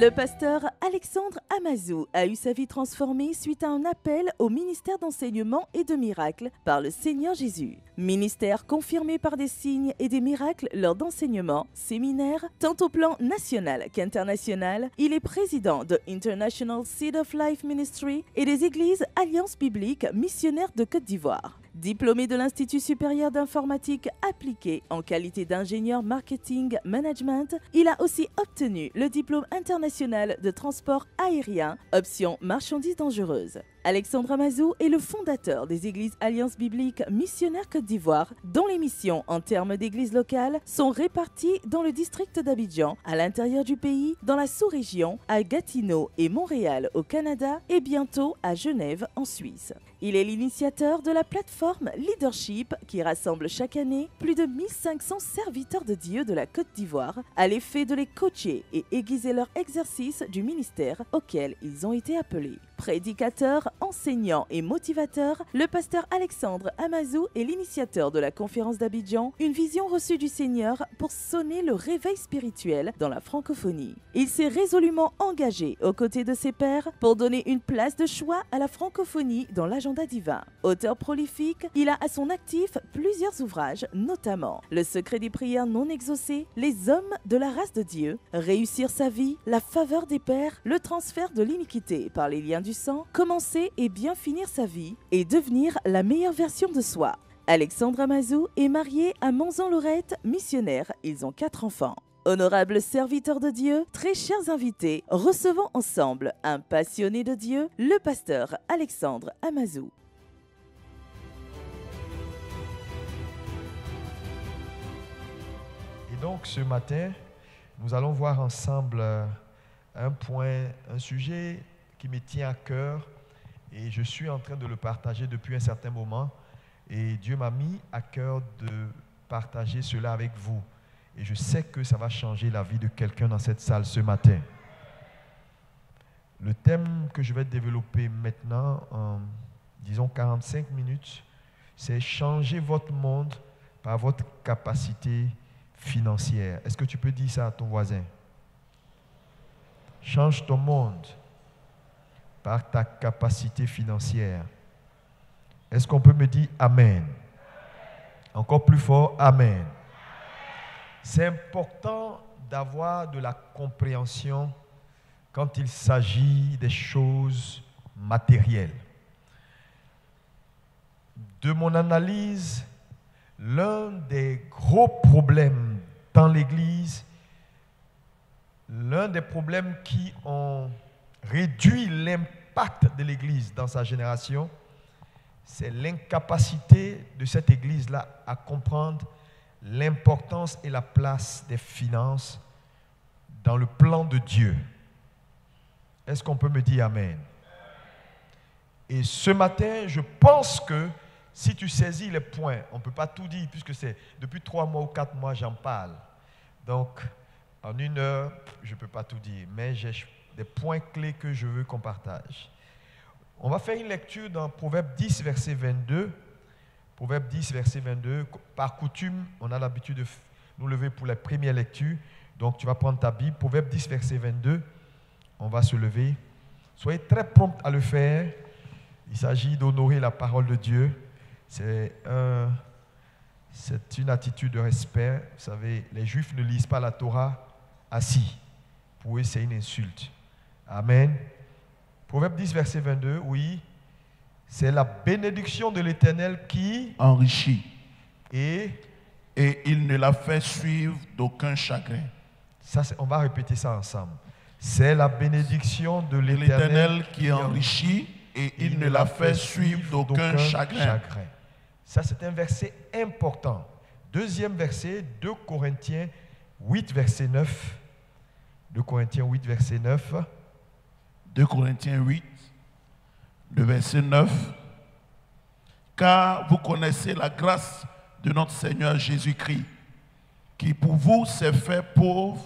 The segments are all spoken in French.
Le pasteur Alexandre Amazou a eu sa vie transformée suite à un appel au ministère d'enseignement et de miracles par le Seigneur Jésus. Ministère confirmé par des signes et des miracles lors d'enseignements, séminaires, tant au plan national qu'international. Il est président de International Seed of Life Ministry et des églises Alliance Biblique Missionnaire de Côte d'Ivoire. Diplômé de l'Institut supérieur d'informatique appliquée en qualité d'ingénieur marketing management, il a aussi obtenu le diplôme international de transport aérien, option marchandises dangereuses. Alexandre Amazou est le fondateur des églises Alliance Biblique Missionnaire Côte d'Ivoire, dont les missions en termes d'églises locales sont réparties dans le district d'Abidjan, à l'intérieur du pays, dans la sous-région, à Gatineau et Montréal au Canada et bientôt à Genève en Suisse. Il est l'initiateur de la plateforme Leadership qui rassemble chaque année plus de 1500 serviteurs de Dieu de la Côte d'Ivoire à l'effet de les coacher et aiguiser leur exercice du ministère auquel ils ont été appelés. Prédicateur, enseignant et motivateur, le pasteur Alexandre Amazou est l'initiateur de la conférence d'Abidjan, une vision reçue du Seigneur pour sonner le réveil spirituel dans la francophonie. Il s'est résolument engagé aux côtés de ses pairs pour donner une place de choix à la francophonie dans l'agenda divin. Auteur prolifique, il a à son actif plusieurs ouvrages, notamment Le secret des prières non exaucées, Les hommes de la race de Dieu, Réussir sa vie, La faveur des pairs, Le transfert de l'iniquité par les liens du sang, Commencer et bien finir sa vie et devenir la meilleure version de soi. Alexandre Amazou est marié à Monzon-Lorette, missionnaire. Ils ont 4 enfants. Honorables serviteurs de Dieu, très chers invités, recevons ensemble un passionné de Dieu, le pasteur Alexandre Amazou. Et donc ce matin, nous allons voir ensemble un sujet qui me tient à cœur et je suis en train de le partager depuis un certain moment et Dieu m'a mis à cœur de partager cela avec vous et je sais que ça va changer la vie de quelqu'un dans cette salle ce matin. Le thème que je vais développer maintenant en, disons, 45 minutes, c'est changer votre monde par votre capacité financière. Est-ce que tu peux dire ça à ton voisin? Change ton monde par ta capacité financière. Est-ce qu'on peut me dire Amen? Encore plus fort, Amen. C'est important d'avoir de la compréhension quand il s'agit des choses matérielles. De mon analyse, l'un des gros problèmes dans l'Église, l'un des problèmes qui ont réduit l'impact de l'Église dans sa génération, c'est l'incapacité de cette Église-là à comprendre l'importance et la place des finances dans le plan de Dieu. Est-ce qu'on peut me dire Amen? Et ce matin, je pense que si tu saisis les points, on ne peut pas tout dire puisque c'est depuis 3 mois ou 4 mois j'en parle. Donc, en 1 heure, je ne peux pas tout dire, mais j'ai des points clés que je veux qu'on partage. On va faire une lecture dans Proverbe 10, verset 22. Proverbe 10, verset 22. Par coutume, on a l'habitude de nous lever pour la première lecture. Donc, tu vas prendre ta Bible. Proverbe 10, verset 22. On va se lever. Soyez très prompt à le faire. Il s'agit d'honorer la parole de Dieu. C'est une attitude de respect. Vous savez, les Juifs ne lisent pas la Torah assis. Pour eux, c'est une insulte. Amen. Proverbe 10, verset 22, oui. C'est la bénédiction de l'Éternel qui enrichit. Et il ne la fait suivre d'aucun chagrin. Ça, on va répéter ça ensemble. C'est la bénédiction de l'Éternel qui enrichit et il ne la fait suivre d'aucun chagrin. Ça, c'est un verset important. Deuxième verset, 2 Corinthiens 8, verset 9. 2 Corinthiens 8, verset 9. 2 Corinthiens 8, le verset 9. Car vous connaissez la grâce de notre Seigneur Jésus-Christ, qui pour vous s'est fait pauvre,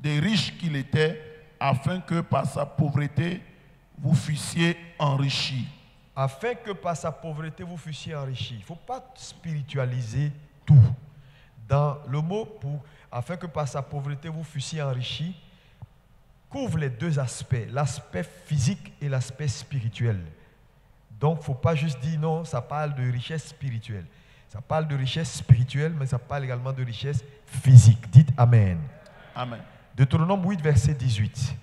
des riches qu'il était, afin que par sa pauvreté, vous fussiez enrichis. Afin que par sa pauvreté, vous fussiez enrichis. Il ne faut pas spiritualiser tout. Dans le mot pour afin que par sa pauvreté, vous fussiez enrichis, couvre les deux aspects, l'aspect physique et l'aspect spirituel. Donc, il ne faut pas juste dire non, ça parle de richesse spirituelle. Ça parle de richesse spirituelle, mais ça parle également de richesse physique. Dites Amen. Amen. Deutéronome 8, verset 18.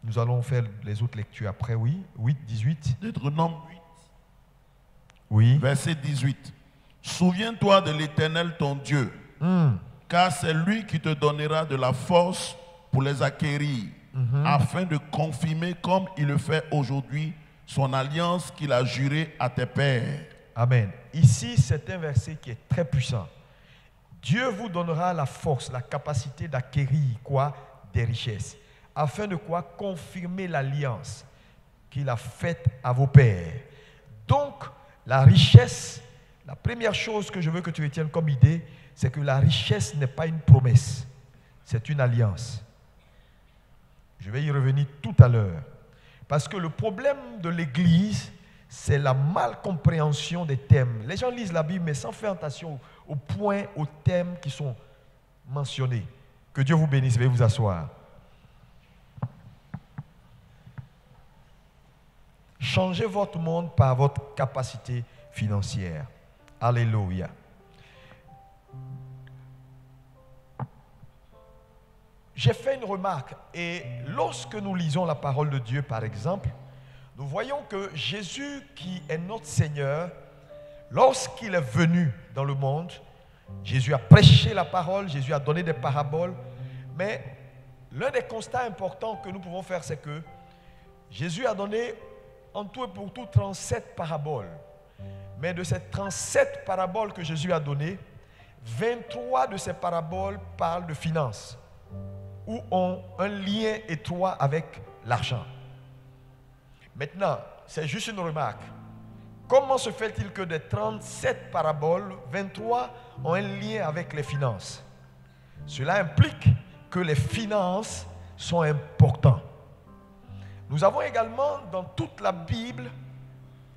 Nous allons faire les autres lectures après, oui. 8, 18. Deutéronome 8, oui. verset 18. Souviens-toi de l'Éternel ton Dieu, car c'est lui qui te donnera de la force pour les acquérir, afin de confirmer comme il le fait aujourd'hui son alliance qu'il a jurée à tes pères. Amen. Ici, c'est un verset qui est très puissant. Dieu vous donnera la force, la capacité d'acquérir quoi? Des richesses. Afin de quoi? Confirmer l'alliance qu'il a faite à vos pères. Donc, la richesse, la première chose que je veux que tu retiennes comme idée, c'est que la richesse n'est pas une promesse, c'est une alliance. Je vais y revenir tout à l'heure. Parce que le problème de l'Église, c'est la malcompréhension des thèmes. Les gens lisent la Bible, mais sans faire attention aux points, aux thèmes qui sont mentionnés. Que Dieu vous bénisse, veuillez vous asseoir. Changez votre monde par votre capacité financière. Alléluia. J'ai fait une remarque, et lorsque nous lisons la parole de Dieu, par exemple, nous voyons que Jésus, qui est notre Seigneur, lorsqu'il est venu dans le monde, Jésus a prêché la parole, Jésus a donné des paraboles, mais l'un des constats importants que nous pouvons faire, c'est que Jésus a donné en tout et pour tout 37 paraboles. Mais de ces 37 paraboles que Jésus a données, 23 de ces paraboles parlent de finances, ou ont un lien étroit avec l'argent. Maintenant, c'est juste une remarque. Comment se fait-il que des 37 paraboles, 23 ont un lien avec les finances? Cela implique que les finances sont importantes. Nous avons également dans toute la Bible,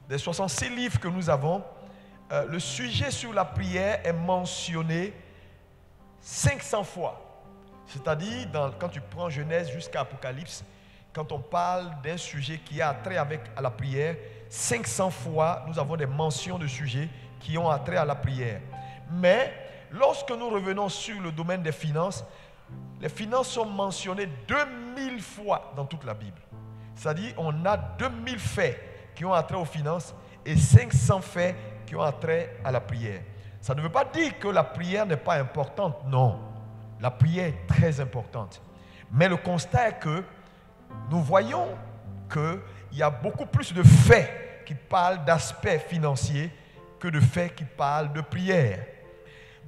des 66 livres que nous avons, le sujet sur la prière est mentionné 500 fois. C'est-à-dire, quand tu prends Genèse jusqu'à Apocalypse, quand on parle d'un sujet qui a trait à la prière, 500 fois, nous avons des mentions de sujets qui ont trait à la prière. Mais, lorsque nous revenons sur le domaine des finances, les finances sont mentionnées 2000 fois dans toute la Bible. C'est-à-dire, on a 2000 faits qui ont trait aux finances et 500 faits qui ont trait à la prière. Ça ne veut pas dire que la prière n'est pas importante, non. La prière est très importante. Mais le constat est que nous voyons qu'il y a beaucoup plus de faits qui parlent d'aspects financiers que de faits qui parlent de prière.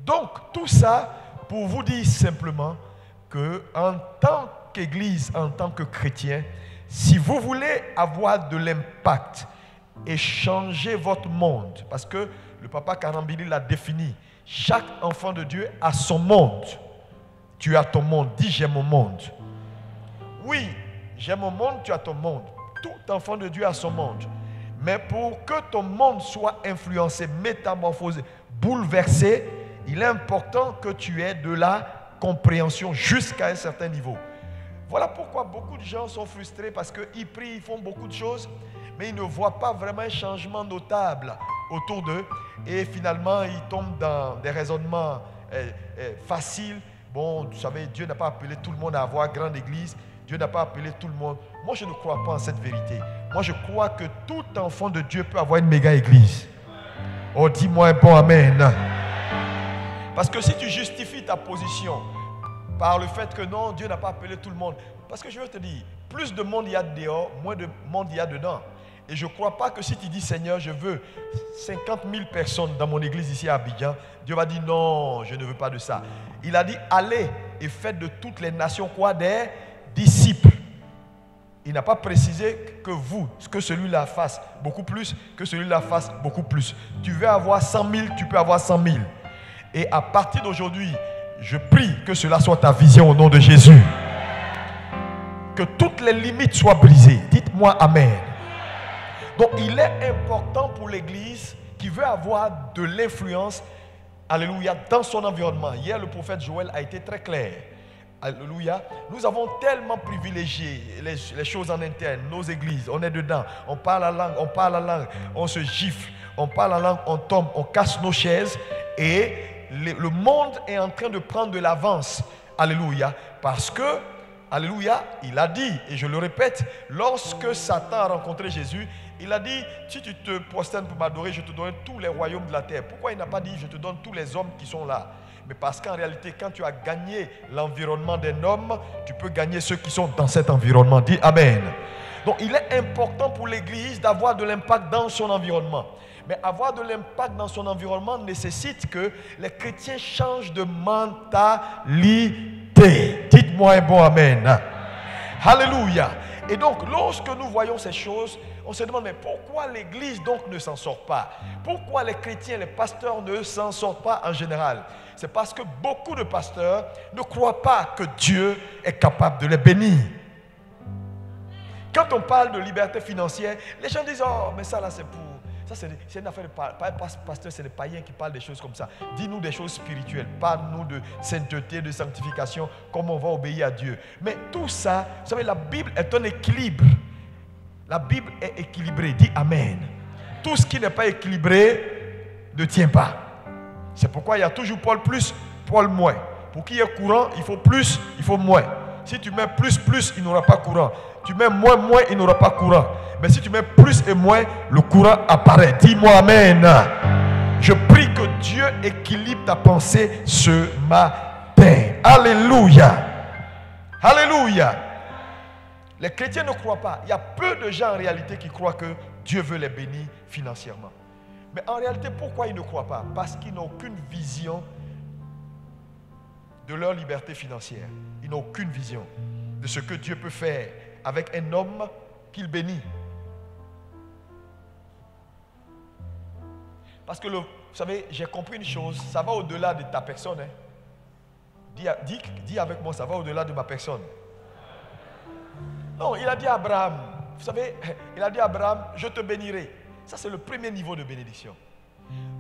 Donc, tout ça pour vous dire simplement qu'en tant qu'Église, en tant que chrétien, si vous voulez avoir de l'impact et changer votre monde, parce que le papa Karambili l'a défini, chaque enfant de Dieu a son monde. Tu as ton monde, dis j'ai mon monde. Oui, j'ai mon monde, tu as ton monde. Tout enfant de Dieu a son monde. Mais pour que ton monde soit influencé, métamorphosé, bouleversé, il est important que tu aies de la compréhension jusqu'à un certain niveau. Voilà pourquoi beaucoup de gens sont frustrés parce qu'ils prient, ils font beaucoup de choses, mais ils ne voient pas vraiment un changement notable autour d'eux. Et finalement, ils tombent dans des raisonnements faciles. Bon, vous savez, Dieu n'a pas appelé tout le monde à avoir grande église. Dieu n'a pas appelé tout le monde. Moi, je ne crois pas en cette vérité. Moi, je crois que tout enfant de Dieu peut avoir une méga église. Oh, dis-moi un bon amen. Parce que si tu justifies ta position par le fait que non, Dieu n'a pas appelé tout le monde. Parce que je veux te dire, plus de monde il y a dehors, moins de monde il y a dedans. Et je ne crois pas que si tu dis Seigneur, je veux 50 000 personnes dans mon église ici à Abidjan, Dieu va dire non, je ne veux pas de ça. Il a dit allez et faites de toutes les nations quoi? Des disciples. Il n'a pas précisé que que celui-là fasse beaucoup plus, que celui-là fasse beaucoup plus. Tu veux avoir 100 000, tu peux avoir 100 000. Et à partir d'aujourd'hui, je prie que cela soit ta vision au nom de Jésus. Que toutes les limites soient brisées. Dites-moi Amen. Donc il est important pour l'Église qui veut avoir de l'influence, alléluia, dans son environnement. Hier, le prophète Joël a été très clair. Alléluia. Nous avons tellement privilégié les choses en interne, nos églises, on est dedans, on parle la langue, on se gifle, on parle la langue, on tombe, on casse nos chaises et le monde est en train de prendre de l'avance. Alléluia. Parce que, alléluia, il a dit, et je le répète, lorsque Satan a rencontré Jésus, il a dit, si tu te prosternes pour m'adorer, je te donne tous les royaumes de la terre. Pourquoi il n'a pas dit, je te donne tous les hommes qui sont là? Mais parce qu'en réalité, quand tu as gagné l'environnement d'un homme, tu peux gagner ceux qui sont dans cet environnement. Dis Amen. Donc il est important pour l'Église d'avoir de l'impact dans son environnement. Mais avoir de l'impact dans son environnement nécessite que les chrétiens changent de mentalité. Dites-moi un bon Amen. Alléluia. Et donc, lorsque nous voyons ces choses, on se demande, mais pourquoi l'Église donc ne s'en sort pas? Pourquoi les chrétiens, les pasteurs ne s'en sortent pas en général? C'est parce que beaucoup de pasteurs ne croient pas que Dieu est capable de les bénir. Quand on parle de liberté financière, les gens disent, oh, mais ça là c'est pour... Ça c'est une affaire de pasteur, c'est les païens qui parlent des choses comme ça. Dis-nous des choses spirituelles, parle-nous de sainteté, de sanctification, comment on va obéir à Dieu. Mais tout ça, vous savez, la Bible est un équilibre. La Bible est équilibrée, dis Amen. Tout ce qui n'est pas équilibré ne tient pas. C'est pourquoi il y a toujours Paul plus, Paul moins. Pour qu'il y ait courant, il faut plus, il faut moins. Si tu mets plus, il n'aura pas courant. Tu mets moins, il n'aura pas courant. Mais si tu mets plus et moins, le courant apparaît. Dis-moi Amen. Je prie que Dieu équilibre ta pensée ce matin. Alléluia. Alléluia. Les chrétiens ne croient pas. Il y a peu de gens en réalité qui croient que Dieu veut les bénir financièrement. Mais en réalité, pourquoi ils ne croient pas? Parce qu'ils n'ont aucune vision de leur liberté financière. Ils n'ont aucune vision de ce que Dieu peut faire avec un homme qu'il bénit. Parce que, vous savez, j'ai compris une chose, ça va au-delà de ta personne. Hein. Dis avec moi, ça va au-delà de ma personne. Non, il a dit à Abraham, vous savez, il a dit à Abraham, je te bénirai. Ça, c'est le premier niveau de bénédiction.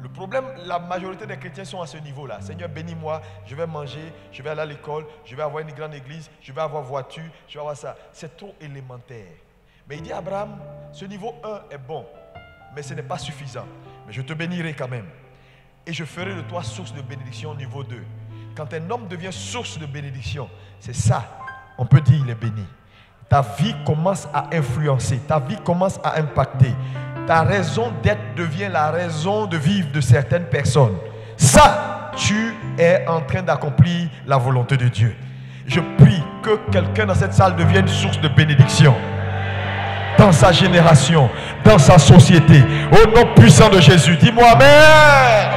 Le problème, la majorité des chrétiens sont à ce niveau-là. Seigneur, bénis-moi, je vais manger, je vais aller à l'école, je vais avoir une grande église, je vais avoir voiture, je vais avoir ça. C'est trop élémentaire. Mais il dit à Abraham, ce niveau 1 est bon, mais ce n'est pas suffisant. Mais je te bénirai quand même. Et je ferai de toi source de bénédiction au niveau 2. Quand un homme devient source de bénédiction, c'est ça, on peut dire il est béni. Ta vie commence à influencer, ta vie commence à impacter. Ta raison d'être devient la raison de vivre de certaines personnes. Ça, tu es en train d'accomplir la volonté de Dieu. Je prie que quelqu'un dans cette salle devienne source de bénédiction. Dans sa génération, dans sa société. Au nom puissant de Jésus, dis-moi Amen.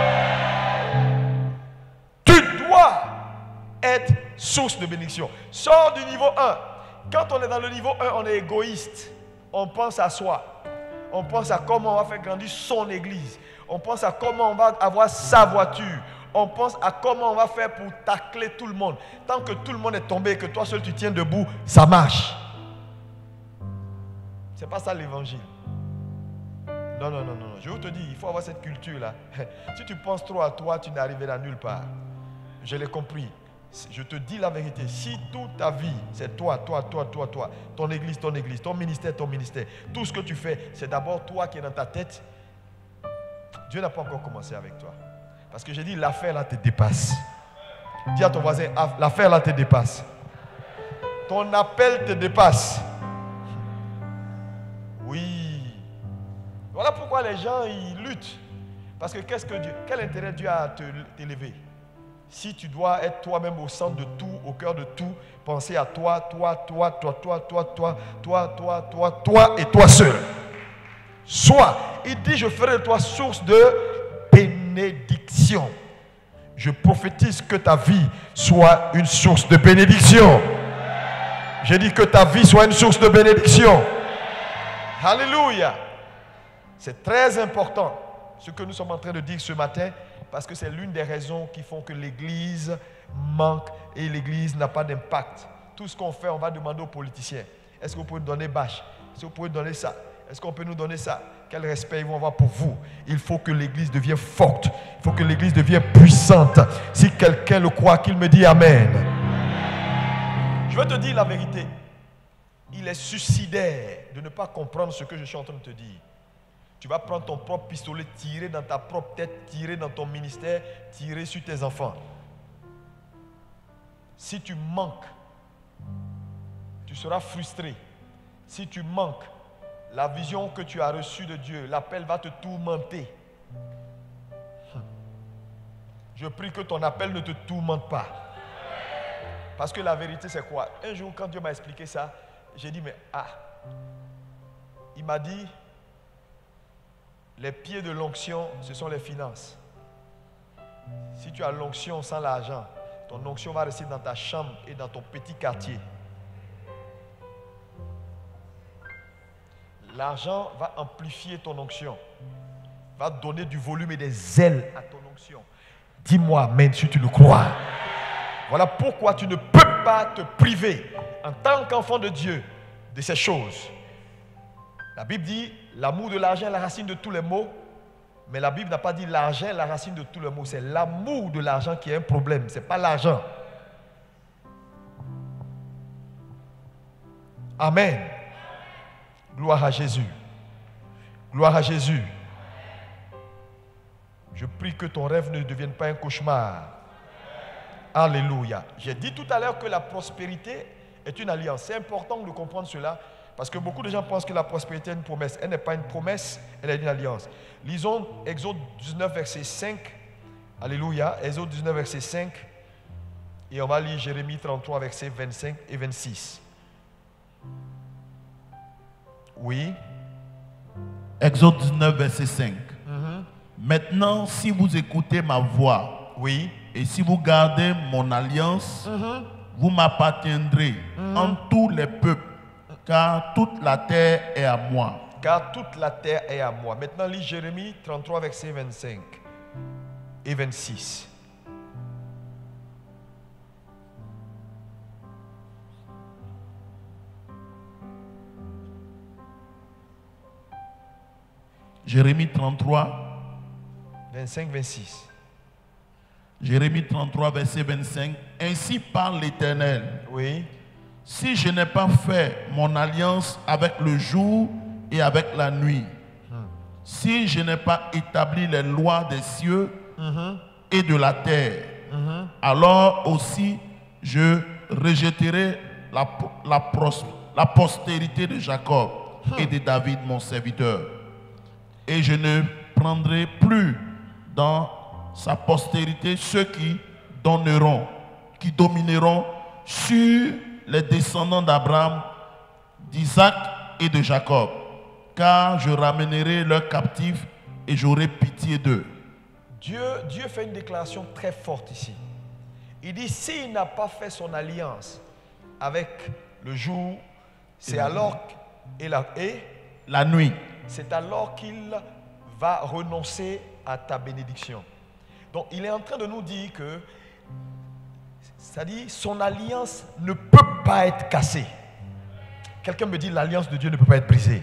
Tu dois être source de bénédiction. Sors du niveau 1. Quand on est dans le niveau 1, on est égoïste. On pense à soi. On pense à comment on va faire grandir son église. On pense à comment on va avoir sa voiture. On pense à comment on va faire pour tacler tout le monde. Tant que tout le monde est tombé et que toi seul tu tiens debout, ça marche. C'est pas ça l'évangile. Non. Je vous te dis, il faut avoir cette culture-là. Si tu penses trop à toi, tu n'arriveras nulle part. Je l'ai compris. Je te dis la vérité. Si toute ta vie, c'est toi. Ton église, ton ministère, tout ce que tu fais, c'est d'abord toi qui es dans ta tête. Dieu n'a pas encore commencé avec toi. Parce que j'ai dit, l'affaire là te dépasse. Dis à ton voisin, l'affaire là te dépasse. Ton appel te dépasse. Oui. Voilà pourquoi les gens, ils luttent. Parce que quel intérêt Dieu a à t'élever? Si tu dois être toi-même au centre de tout, au cœur de tout, penser à toi et toi seul. Soit, il dit, je ferai de toi source de bénédiction. Je prophétise que ta vie soit une source de bénédiction. J'ai dit que ta vie soit une source de bénédiction. Alléluia. C'est très important ce que nous sommes en train de dire ce matin. Parce que c'est l'une des raisons qui font que l'Église manque et l'Église n'a pas d'impact. Tout ce qu'on fait, on va demander aux politiciens. Est-ce que vous pouvez nous donner bâche? Est-ce que vous pouvez nous donner ça? Est-ce qu'on peut nous donner ça? Quel respect ils vont avoir pour vous? Il faut que l'Église devienne forte. Il faut que l'Église devienne puissante. Si quelqu'un le croit, qu'il me dise Amen. Je vais te dire la vérité. Il est suicidaire de ne pas comprendre ce que je suis en train de te dire. Tu vas prendre ton propre pistolet, tirer dans ta propre tête, tirer dans ton ministère, tirer sur tes enfants. Si tu manques, tu seras frustré. Si tu manques la vision que tu as reçue de Dieu, l'appel va te tourmenter. Je prie que ton appel ne te tourmente pas. Parce que la vérité, c'est quoi? Un jour, quand Dieu m'a expliqué ça, j'ai dit, mais il m'a dit, les pieds de l'onction, ce sont les finances. Si tu as l'onction sans l'argent, ton onction va rester dans ta chambre et dans ton petit quartier. L'argent va amplifier ton onction, va donner du volume et des ailes à ton onction. Dis-moi amen si tu le crois. Voilà pourquoi tu ne peux pas te priver en tant qu'enfant de Dieu de ces choses. La Bible dit l'amour de l'argent est la racine de tous les maux, mais la Bible n'a pas dit l'argent est la racine de tous les maux. C'est l'amour de l'argent qui est un problème, ce n'est pas l'argent. Amen. Gloire à Jésus. Gloire à Jésus. Je prie que ton rêve ne devienne pas un cauchemar. Alléluia. J'ai dit tout à l'heure que la prospérité est une alliance. C'est important de comprendre cela parce que beaucoup de gens pensent que la prospérité est une promesse. Elle n'est pas une promesse, elle est une alliance. Lisons Exode 19, verset 5. Alléluia. Exode 19, verset 5. Et on va lire Jérémie 33, verset 25 et 26. Oui. Exode 19, verset 5. Maintenant, si vous écoutez ma voix, oui, et si vous gardez mon alliance, vous m'appartiendrez en tous les peuples, car toute la terre est à moi. Car toute la terre est à moi. Maintenant, lis Jérémie 33, verset 25 et 26. Jérémie 33, 25, 26. Jérémie 33, verset 25. Ainsi parle l'Éternel. Oui. Si je n'ai pas fait mon alliance avec le jour et avec la nuit, si je n'ai pas établi les lois des cieux et de la terre, alors aussi je rejetterai la postérité de Jacob et de David mon serviteur. Et je ne prendrai plus dans sa postérité ceux qui domineront sur les descendants d'Abraham, d'Isaac et de Jacob, car je ramènerai leurs captifs et j'aurai pitié d'eux. Dieu fait une déclaration très forte ici. Il dit, s'il n'a pas fait son alliance avec le jour, c'est alors et la nuit. C'est alors qu'il va renoncer à ta bénédiction. Donc il est en train de nous dire que, c'est-à-dire son alliance ne peut pas être cassée. Quelqu'un me dit l'alliance de Dieu ne peut pas être brisée.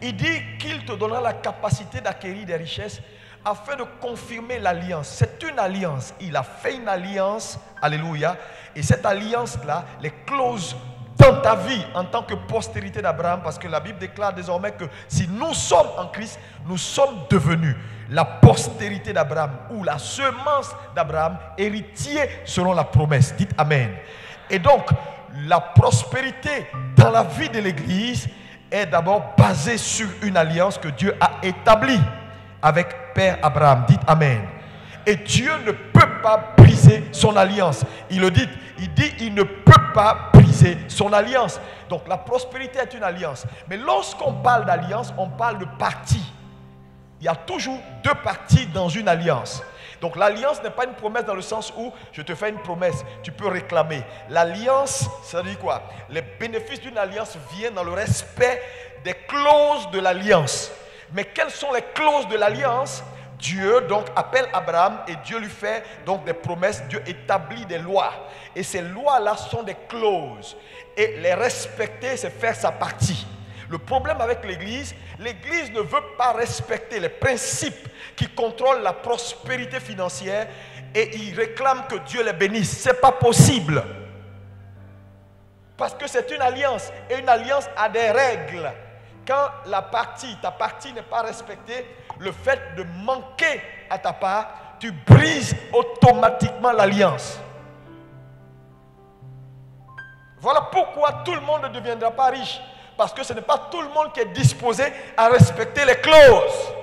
Il dit qu'il te donnera la capacité d'acquérir des richesses afin de confirmer l'alliance. C'est une alliance. Il a fait une alliance, alléluia. Et cette alliance-là, les clauses dans ta vie en tant que postérité d'Abraham, parce que la Bible déclare désormais que si nous sommes en Christ, nous sommes devenus la postérité d'Abraham ou la semence d'Abraham, héritier selon la promesse. Dites Amen. Et donc, la prospérité dans la vie de l'Église est d'abord basée sur une alliance que Dieu a établie avec Père Abraham. Dites Amen. Et Dieu ne peut pas briser son alliance. Il le dit, il ne peut pas briser son alliance. Donc la prospérité est une alliance. Mais lorsqu'on parle d'alliance, on parle de parties. Il y a toujours deux parties dans une alliance. Donc l'alliance n'est pas une promesse dans le sens où je te fais une promesse, tu peux réclamer. L'alliance, ça veut dire quoi? Les bénéfices d'une alliance viennent dans le respect des clauses de l'alliance. Mais quelles sont les clauses de l'alliance? Dieu donc appelle Abraham et Dieu lui fait donc des promesses. Dieu établit des lois. Et ces lois-là sont des clauses. Et les respecter, c'est faire sa partie. Le problème avec l'Église ne veut pas respecter les principes qui contrôlent la prospérité financière et il réclame que Dieu les bénisse. Ce n'est pas possible. Parce que c'est une alliance. Et une alliance a des règles. Quand ta partie n'est pas respectée, le fait de manquer à ta part, tu brises automatiquement l'alliance. Voilà pourquoi tout le monde ne deviendra pas riche. Parce que ce n'est pas tout le monde qui est disposé à respecter les clauses.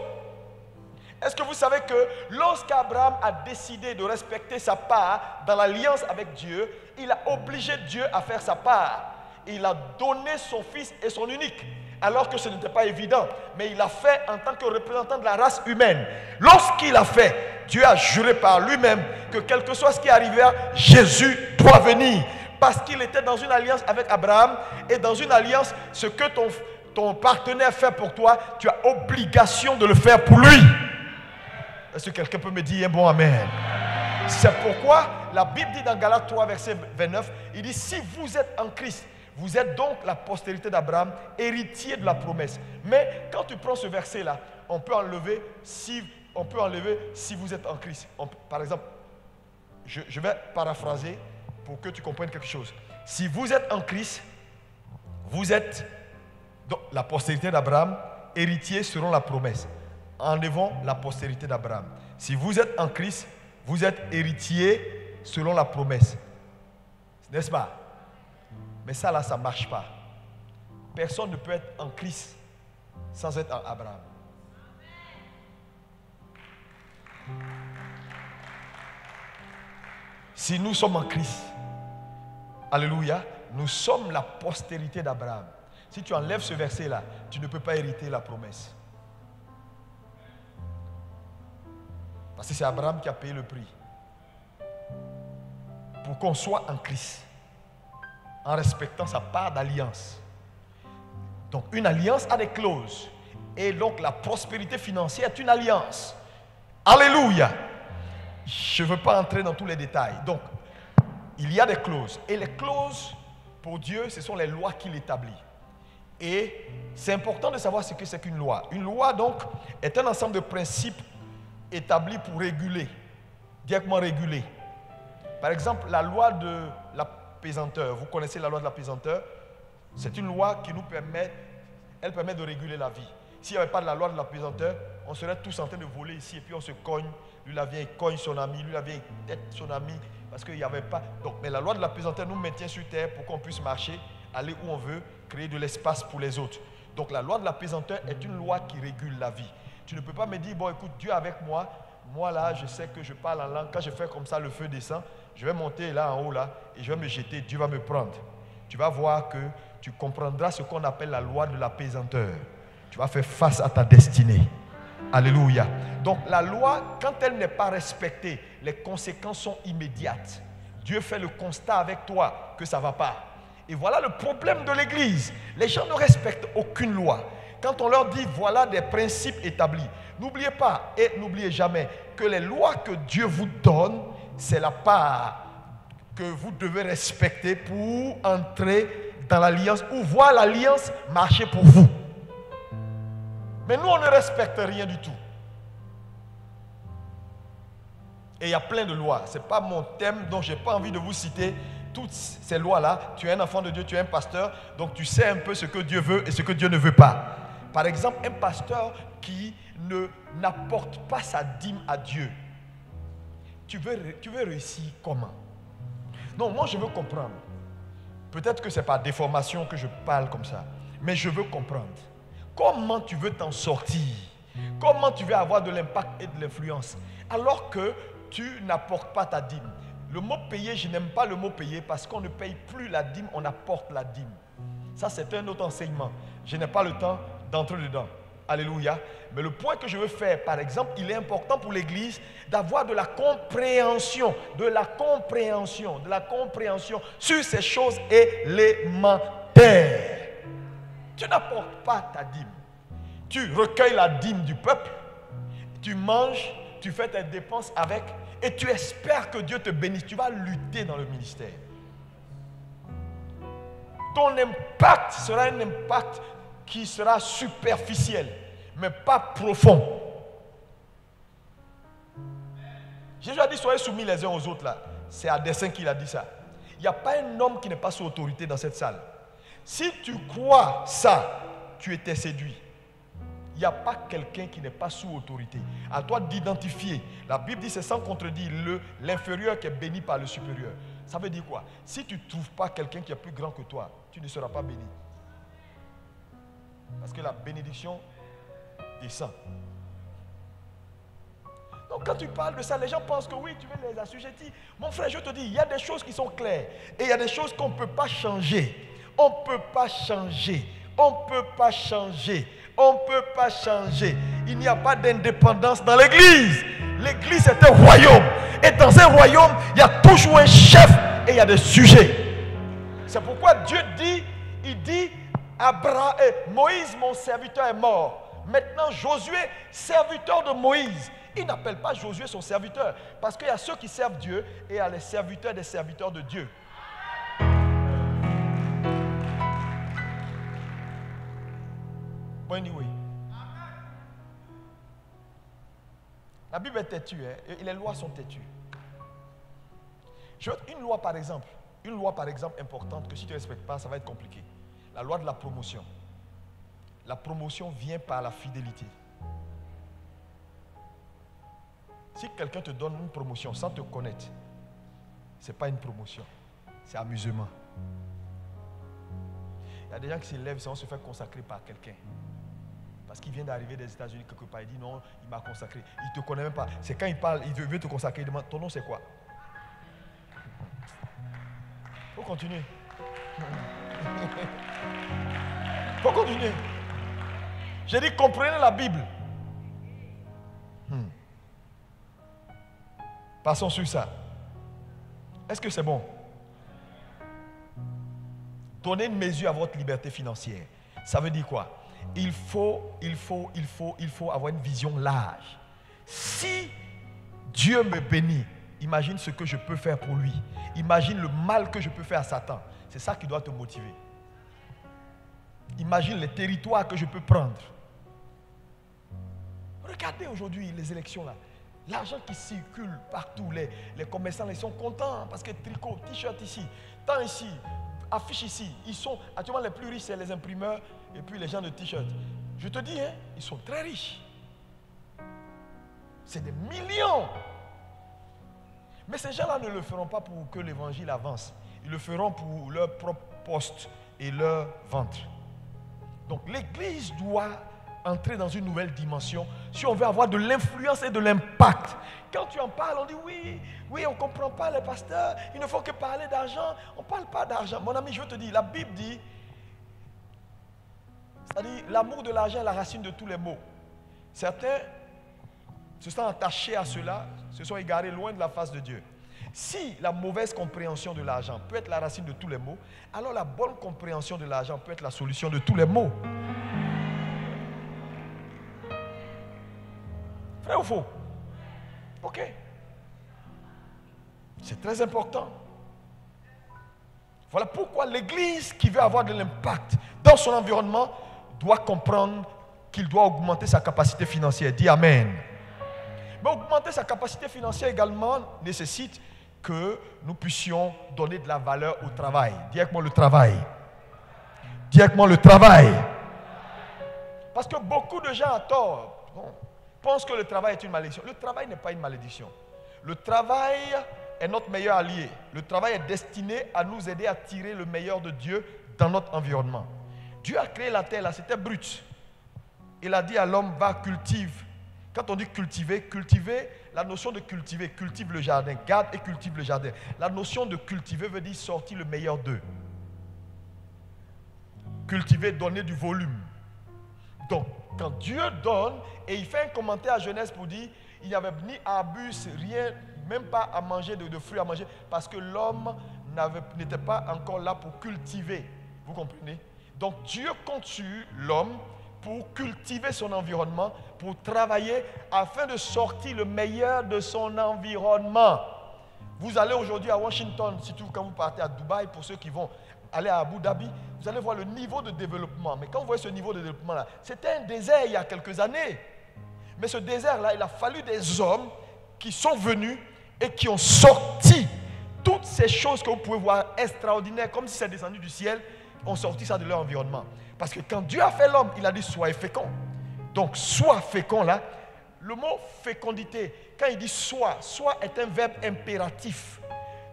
Est-ce que vous savez que lorsqu'Abraham a décidé de respecter sa part dans l'alliance avec Dieu, il a obligé Dieu à faire sa part. Il a donné son fils et son unique, alors que ce n'était pas évident. Mais il l'a fait en tant que représentant de la race humaine. Lorsqu'il a fait, Dieu a juré par lui-même que quel que soit ce qui arrivera, Jésus doit venir. Parce qu'il était dans une alliance avec Abraham, et dans une alliance, ce que ton partenaire fait pour toi, tu as obligation de le faire pour lui. Est-ce que quelqu'un peut me dire un bon amen? C'est pourquoi la Bible dit dans Galates 3, verset 29, il dit, si vous êtes en Christ, vous êtes donc la postérité d'Abraham, héritier de la promesse. Mais quand tu prends ce verset-là, on peut enlever si vous êtes en Christ. Par exemple, je vais paraphraser pour que tu comprennes quelque chose. Si vous êtes en Christ, vous êtes donc la postérité d'Abraham, héritier selon la promesse. Enlevons la postérité d'Abraham. Si vous êtes en Christ, vous êtes héritier selon la promesse. N'est-ce pas? Mais ça là, ça ne marche pas. Personne ne peut être en Christ sans être en Abraham. Si nous sommes en Christ, alléluia, nous sommes la postérité d'Abraham. Si tu enlèves ce verset-là, tu ne peux pas hériter la promesse. Parce que c'est Abraham qui a payé le prix. Pour qu'on soit en Christ, en respectant sa part d'alliance. Donc une alliance a des clauses. Et donc la prospérité financière est une alliance. Alléluia. Je ne veux pas entrer dans tous les détails. Donc, il y a des clauses. Et les clauses, pour Dieu, ce sont les lois qu'il établit. Et c'est important de savoir ce que c'est qu'une loi. Une loi, donc, est un ensemble de principes établis pour réguler, directement réguler. Par exemple, la loi de l'apaisanteur. Vous connaissez la loi de l'apaisanteur? C'est une loi qui nous permet, elle permet de réguler la vie. S'il n'y avait pas de la loi de l'apaisanteur, on serait tous en train de voler ici et puis on se cogne. Lui, là vient, il cogne son ami. Lui, là vient, il tête son ami. Parce qu'il n'y avait pas. Donc, mais la loi de l'apaisanteur nous maintient sur terre pour qu'on puisse marcher, aller où on veut, créer de l'espace pour les autres. Donc, la loi de l'apaisanteur est une loi qui régule la vie. Tu ne peux pas me dire, bon, écoute, Dieu avec moi. Moi, là, je sais que je parle en langue. Quand je fais comme ça, le feu descend. Je vais monter là en haut, là, et je vais me jeter. Dieu va me prendre. Tu vas voir que tu comprendras ce qu'on appelle la loi de l'apaisanteur. Tu vas faire face à ta destinée. Alléluia. Donc la loi, quand elle n'est pas respectée, les conséquences sont immédiates. Dieu fait le constat avec toi que ça ne va pas. Et voilà le problème de l'Église. Les gens ne respectent aucune loi. Quand on leur dit voilà des principes établis, n'oubliez pas et n'oubliez jamais que les lois que Dieu vous donne, c'est la part que vous devez respecter pour entrer dans l'alliance ou voir l'alliance marcher pour vous. Mais nous, on ne respecte rien du tout. Et il y a plein de lois. Ce n'est pas mon thème, donc je n'ai pas envie de vous citer toutes ces lois-là. Tu es un enfant de Dieu, tu es un pasteur, donc tu sais un peu ce que Dieu veut et ce que Dieu ne veut pas. Par exemple, un pasteur qui n'apporte pas sa dîme à Dieu. Tu veux réussir comment? Non, moi je veux comprendre. Peut-être que c'est par déformation que je parle comme ça. Mais je veux comprendre. Comment tu veux t'en sortir? Comment tu veux avoir de l'impact et de l'influence alors que tu n'apportes pas ta dîme? Le mot payer, je n'aime pas le mot payer parce qu'on ne paye plus la dîme, on apporte la dîme. Ça, c'est un autre enseignement. Je n'ai pas le temps d'entrer dedans. Alléluia. Mais le point que je veux faire, par exemple, il est important pour l'Église d'avoir de la compréhension sur ces choses élémentaires. Tu n'apportes pas ta dîme. Tu recueilles la dîme du peuple, tu manges, tu fais tes dépenses avec et tu espères que Dieu te bénisse. Tu vas lutter dans le ministère. Ton impact sera un impact qui sera superficiel, mais pas profond. Jésus a dit soyez soumis les uns aux autres là. C'est à dessein qu'il a dit ça. Il n'y a pas un homme qui n'est pas sous autorité dans cette salle. Si tu crois ça, tu étais séduit. Il n'y a pas quelqu'un qui n'est pas sous autorité. À toi d'identifier. La Bible dit c'est sans contredire l'inférieur qui est béni par le supérieur. Ça veut dire quoi? Si tu ne trouves pas quelqu'un qui est plus grand que toi, tu ne seras pas béni. Parce que la bénédiction descend. Donc quand tu parles de ça, les gens pensent que oui, tu veux les assujettir. Mon frère, je te dis, il y a des choses qui sont claires. Et il y a des choses qu'on ne peut pas changer. On ne peut pas changer. On ne peut pas changer. On ne peut pas changer. Il n'y a pas d'indépendance dans l'église. L'église est un royaume. Et dans un royaume, il y a toujours un chef et il y a des sujets. C'est pourquoi Dieu dit, il dit, Moïse, mon serviteur, est mort. Maintenant, Josué, serviteur de Moïse. Il n'appelle pas Josué son serviteur. Parce qu'il y a ceux qui servent Dieu et il y a les serviteurs des serviteurs de Dieu. Bon, anyway. La Bible est têtue, hein, et les lois sont têtues. Une loi par exemple importante que si tu ne respectes pas, ça va être compliqué. La loi de la promotion. La promotion vient par la fidélité. Si quelqu'un te donne une promotion sans te connaître, ce n'est pas une promotion, c'est amusement. Il y a des gens qui s'élèvent sans se faire consacrer par quelqu'un. Parce qu'il vient d'arriver des États-Unis quelque part, il dit non, il m'a consacré. Il ne te connaît même pas. C'est quand il parle, il veut te consacrer, il demande ton nom c'est quoi? Il faut continuer. Il faut continuer. J'ai dit comprenez la Bible. Passons sur ça. Est-ce que c'est bon? Donnez une mesure à votre liberté financière. Ça veut dire quoi? Il faut avoir une vision large. Si Dieu me bénit, imagine ce que je peux faire pour lui. Imagine le mal que je peux faire à Satan. C'est ça qui doit te motiver. Imagine les territoires que je peux prendre. Regardez aujourd'hui les élections là. L'argent qui circule partout, les commerçants ils sont contents parce que tricot, t-shirt ici, tant ici, affiche ici. Ils sont actuellement les plus riches, c'est les imprimeurs et puis les gens de t-shirt. Je te dis, hein, ils sont très riches. C'est des millions. Mais ces gens-là ne le feront pas pour que l'évangile avance. Ils le feront pour leur propre poste et leur ventre. Donc l'église doit entrer dans une nouvelle dimension si on veut avoir de l'influence et de l'impact. Quand tu en parles, on dit oui, on ne comprend pas les pasteurs, il ne faut que parler d'argent. On ne parle pas d'argent. Mon ami, je te dis, la Bible dit, c'est-à-dire l'amour de l'argent est la racine de tous les maux. Certains se sont attachés à cela, se sont égarés loin de la face de Dieu. Si la mauvaise compréhension de l'argent peut être la racine de tous les maux, alors la bonne compréhension de l'argent peut être la solution de tous les maux. Vrai ou faux? Ok. C'est très important. Voilà pourquoi l'église qui veut avoir de l'impact dans son environnement doit comprendre qu'il doit augmenter sa capacité financière. Dis Amen. Mais augmenter sa capacité financière également nécessite que nous puissions donner de la valeur au travail. Dis avec moi le travail. Dis avec moi le travail. Parce que beaucoup de gens à tort pensent que le travail est une malédiction. Le travail n'est pas une malédiction. Le travail est notre meilleur allié. Le travail est destiné à nous aider à tirer le meilleur de Dieu dans notre environnement. Dieu a créé la terre là, c'était brut. Il a dit à l'homme, va cultive. Quand on dit cultiver, la notion de cultiver, cultive le jardin, garde et cultive le jardin. La notion de cultiver veut dire sortir le meilleur d'eux. Cultiver, donner du volume. Donc, quand Dieu donne, et il fait un commentaire à Genèse pour dire, il n'y avait ni arbuste, rien, même pas à manger, de fruits à manger, parce que l'homme n'était pas encore là pour cultiver. Vous comprenez? Donc, Dieu compte sur l'homme pour cultiver son environnement, pour travailler afin de sortir le meilleur de son environnement. Vous allez aujourd'hui à Washington, surtout quand vous partez à Dubaï, pour ceux qui vont aller à Abu Dhabi, vous allez voir le niveau de développement. Mais quand vous voyez ce niveau de développement-là, c'était un désert il y a quelques années. Mais ce désert-là, il a fallu des hommes qui sont venus et qui ont sorti toutes ces choses que vous pouvez voir extraordinaires, comme si c'est descendu du ciel, ont sorti ça de leur environnement. Parce que quand Dieu a fait l'homme, il a dit sois fécond. Donc sois fécond là, le mot fécondité, quand il dit sois est un verbe impératif.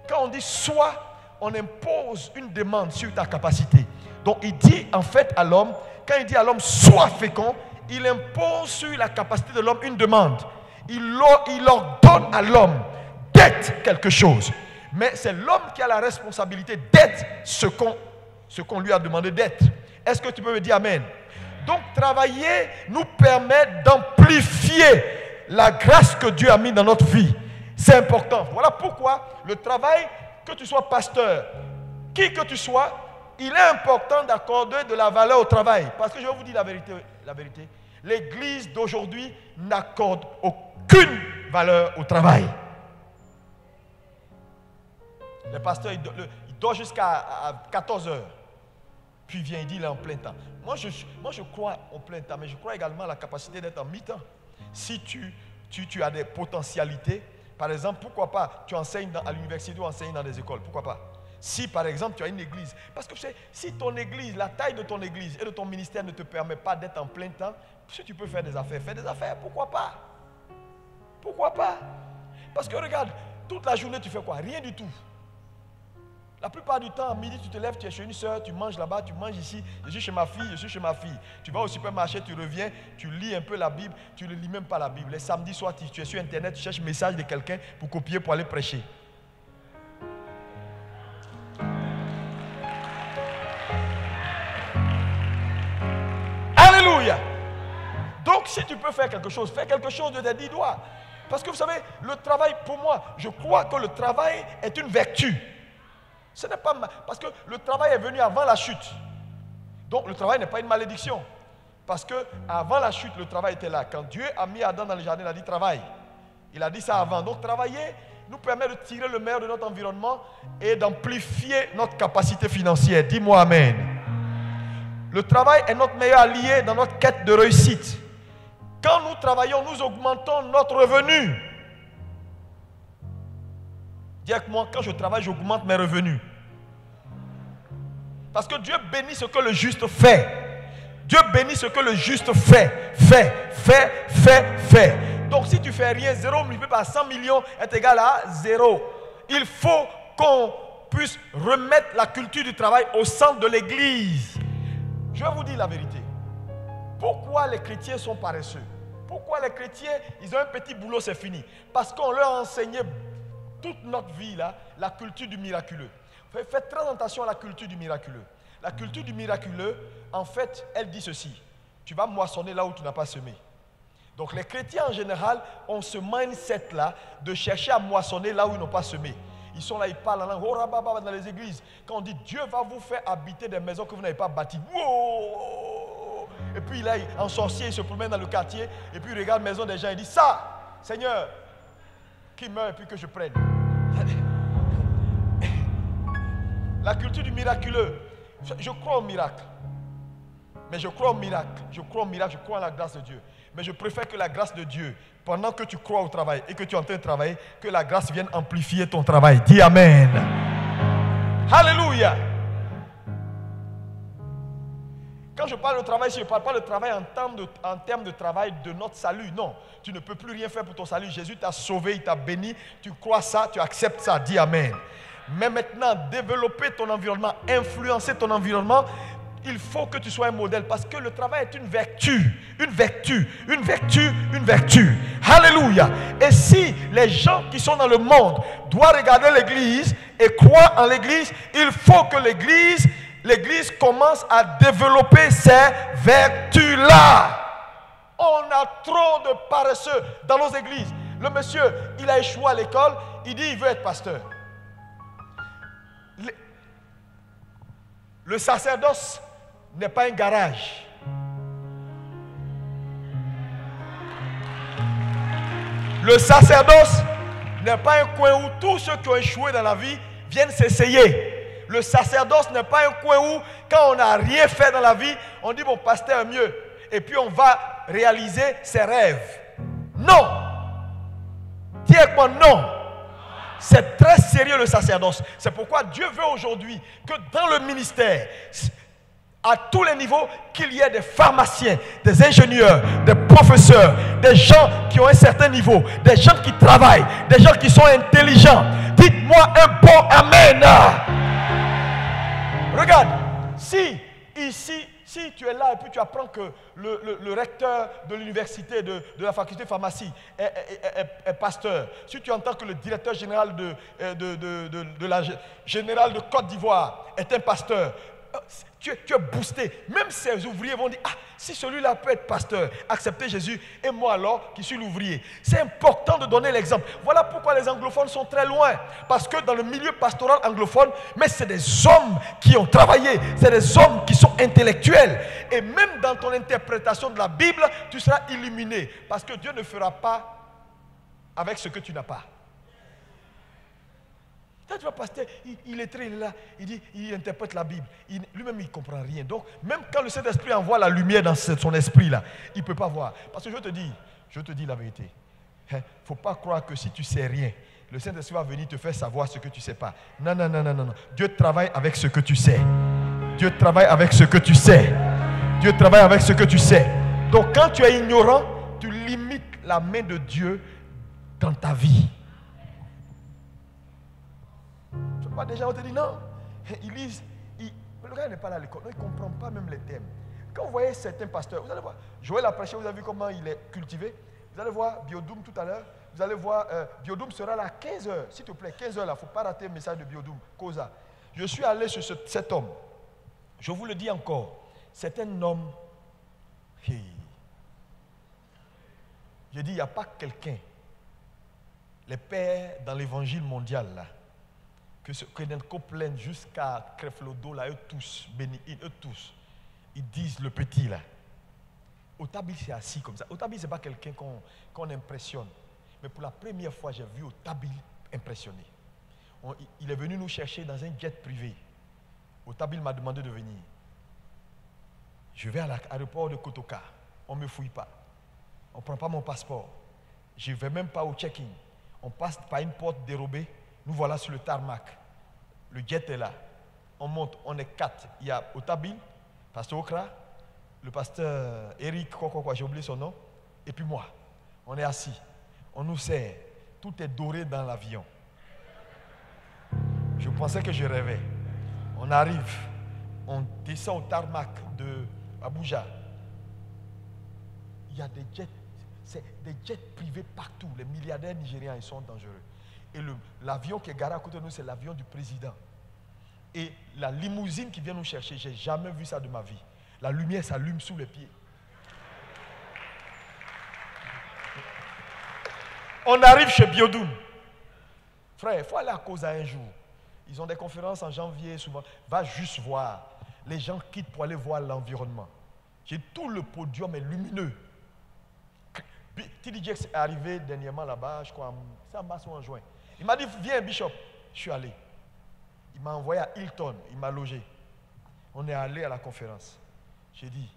Quand on dit sois, on impose une demande sur ta capacité. Donc il dit en fait à l'homme, quand il dit à l'homme sois fécond, il impose sur la capacité de l'homme une demande. Il ordonne à l'homme d'être quelque chose. Mais c'est l'homme qui a la responsabilité d'être ce qu'on lui a demandé d'être. Est-ce que tu peux me dire amen? Donc travailler nous permet d'amplifier la grâce que Dieu a mis dans notre vie. C'est important. Voilà pourquoi le travail, que tu sois pasteur, qui que tu sois, il est important d'accorder de la valeur au travail. Parce que je vais vous dire la vérité. L'église d'aujourd'hui n'accorde aucune valeur au travail. Le pasteur, il dort jusqu'à 14 heures. Puis il vient, il dit, il est en plein temps. Moi, je crois en plein temps, mais je crois également à la capacité d'être en mi-temps. Si tu as des potentialités, par exemple, pourquoi pas, tu enseignes à l'université ou enseignes dans des écoles, pourquoi pas? Si par exemple tu as une église, parce que si ton église, la taille de ton église et de ton ministère ne te permet pas d'être en plein temps, si tu peux faire des affaires, fais des affaires, pourquoi pas? Pourquoi pas? Parce que regarde, toute la journée tu fais quoi? Rien du tout. La plupart du temps, à midi, tu te lèves, tu es chez une soeur, tu manges là-bas, tu manges ici, je suis chez ma fille. Tu vas au supermarché, tu reviens, tu lis un peu la Bible, tu ne lis même pas la Bible. Les samedis soirs, tu es sur Internet, tu cherches un message de quelqu'un pour copier, pour aller prêcher. Alléluia! Donc, si tu peux faire quelque chose, fais quelque chose de tes 10 doigts. Parce que vous savez, le travail, pour moi, je crois que le travail est une vertu. Ce n'est pas parce que le travail est venu avant la chute. Donc le travail n'est pas une malédiction. Parce que avant la chute, le travail était là. Quand Dieu a mis Adam dans le jardin, il a dit travail. Il a dit ça avant. Donc travailler nous permet de tirer le meilleur de notre environnement et d'amplifier notre capacité financière. Dis-moi amen. Le travail est notre meilleur allié dans notre quête de réussite. Quand nous travaillons, nous augmentons notre revenu. Dis avec moi, quand je travaille, j'augmente mes revenus. Parce que Dieu bénit ce que le juste fait. Dieu bénit ce que le juste fait. Fait. Donc si tu fais rien, 0 multiplié par 100 millions est égal à 0. Il faut qu'on puisse remettre la culture du travail au centre de l'église. Je vais vous dire la vérité. Pourquoi les chrétiens sont paresseux? Pourquoi les chrétiens, ils ont un petit boulot, c'est fini? Parce qu'on leur a enseigné toute notre vie, là, la culture du miraculeux. Faites très attention à la culture du miraculeux. La culture du miraculeux, en fait, elle dit ceci. Tu vas moissonner là où tu n'as pas semé. Donc les chrétiens en général ont ce mindset-là de chercher à moissonner là où ils n'ont pas semé. Ils sont là, ils parlent en langue, dans les églises. Quand on dit Dieu va vous faire habiter des maisons que vous n'avez pas bâties. Wow! Et puis là, en sorcier, il se promène dans le quartier. Et puis il regarde la maison des gens et dit ça, Seigneur, qui meurt et puis que je prenne. La culture du miraculeux. Je crois au miracle. Mais je crois au miracle. Je crois en la grâce de Dieu. Mais je préfère que la grâce de Dieu, pendant que tu crois au travail et que tu es en train de travailler, que la grâce vienne amplifier ton travail. Dis amen. Alléluia. Quand je parle de travail, je ne parle pas de travail en termes de travail de notre salut. Non, tu ne peux plus rien faire pour ton salut. Jésus t'a sauvé, il t'a béni. Tu crois ça, tu acceptes ça. Dis amen. Mais maintenant, développer ton environnement, influencer ton environnement, il faut que tu sois un modèle parce que le travail est une vertu. Alléluia. Et si les gens qui sont dans le monde doivent regarder l'église et croire en l'église, il faut que l'église commence à développer ces vertus-là. On a trop de paresseux dans nos églises. Le monsieur, il a échoué à l'école, il dit il veut être pasteur. Le sacerdoce n'est pas un garage. Le sacerdoce n'est pas un coin où tous ceux qui ont échoué dans la vie viennent s'essayer. Le sacerdoce n'est pas un coin où, quand on n'a rien fait dans la vie, on dit mon pasteur est mieux. Et puis on va réaliser ses rêves. Non. Dis avec moi non. C'est très sérieux le sacerdoce. C'est pourquoi Dieu veut aujourd'hui que dans le ministère, à tous les niveaux, qu'il y ait des pharmaciens, des ingénieurs, des professeurs, des gens qui ont un certain niveau, des gens qui travaillent, des gens qui sont intelligents. Dites-moi un bon amen. Regarde, si ici, si tu es là et puis tu apprends que le recteur de l'université de la faculté de pharmacie est pasteur, si tu entends que le directeur général de la générale de Côte d'Ivoire est un pasteur, tu es boosté. Même ces ouvriers vont dire, ah, si celui-là peut être pasteur, accepter Jésus, et moi alors qui suis l'ouvrier. C'est important de donner l'exemple. Voilà pourquoi les anglophones sont très loin. Parce que dans le milieu pastoral anglophone, mais c'est des hommes qui ont travaillé, c'est des hommes qui sont intellectuels. Et même dans ton interprétation de la Bible, tu seras illuminé. Parce que Dieu ne fera pas avec ce que tu n'as pas. Quand tu vois pasteur, il est très là, il interprète la Bible. Lui-même, il ne comprend rien. Donc, même quand le Saint-Esprit envoie la lumière dans son esprit, là, il ne peut pas voir. Parce que je te dis la vérité. Il ne faut pas croire que si tu ne sais rien, le Saint-Esprit va venir te faire savoir ce que tu ne sais pas. Non, non, non, non, non. Dieu travaille avec ce que tu sais. Dieu travaille avec ce que tu sais. Dieu travaille avec ce que tu sais. Donc, quand tu es ignorant, tu limites la main de Dieu dans ta vie. Déjà on te dit non, ils lisent, le gars n'est pas là à l'école, il ne comprend pas même les thèmes. Quand vous voyez certains pasteurs, vous allez voir, Joël a prêché, vous avez vu comment il est cultivé. Vous allez voir Biodoum tout à l'heure, vous allez voir, Biodoum sera là à 15h, s'il te plaît, 15h là, il ne faut pas rater le message de Biodoum, Koza. Je suis allé sur cet homme, je vous le dis encore, c'est un homme, je dis, il n'y a pas quelqu'un, les pères dans l'évangile mondial là, que Kenneth Copeland jusqu'à Creflodo, là, eux tous, ils disent le petit là. Otabil c'est assis comme ça. Otabil c'est pas quelqu'un qu'on impressionne. Mais pour la première fois, j'ai vu Otabil impressionné. Il est venu nous chercher dans un jet privé. Otabil m'a demandé de venir. Je vais à l'aéroport de Kotoka. On ne me fouille pas. On ne prend pas mon passeport. Je ne vais même pas au check-in. On passe par une porte dérobée. Nous voilà sur le tarmac. Le jet est là. On monte, on est 4. Il y a Otabil, pasteur Okra, le pasteur Eric, j'ai oublié son nom, et puis moi. On est assis. On nous sert. Tout est doré dans l'avion. Je pensais que je rêvais. On arrive. On descend au tarmac de Abuja. Il y a des jets. C'est des jets privés partout. Les milliardaires nigériens, ils sont dangereux. Et l'avion qui est garé à côté de nous, c'est l'avion du président. Et la limousine qui vient nous chercher, je n'ai jamais vu ça de ma vie. La lumière s'allume sous les pieds. On arrive chez Biodoum. Frère, il faut aller à Koza un jour. Ils ont des conférences en janvier souvent. Va juste voir. Les gens quittent pour aller voir l'environnement. Tout le podium est lumineux. TD Jakes est arrivé dernièrement là-bas, je crois, c'est en mars ou en juin. Il m'a dit, viens Bishop. Je suis allé. Il m'a envoyé à Hilton, il m'a logé. On est allé à la conférence. J'ai dit,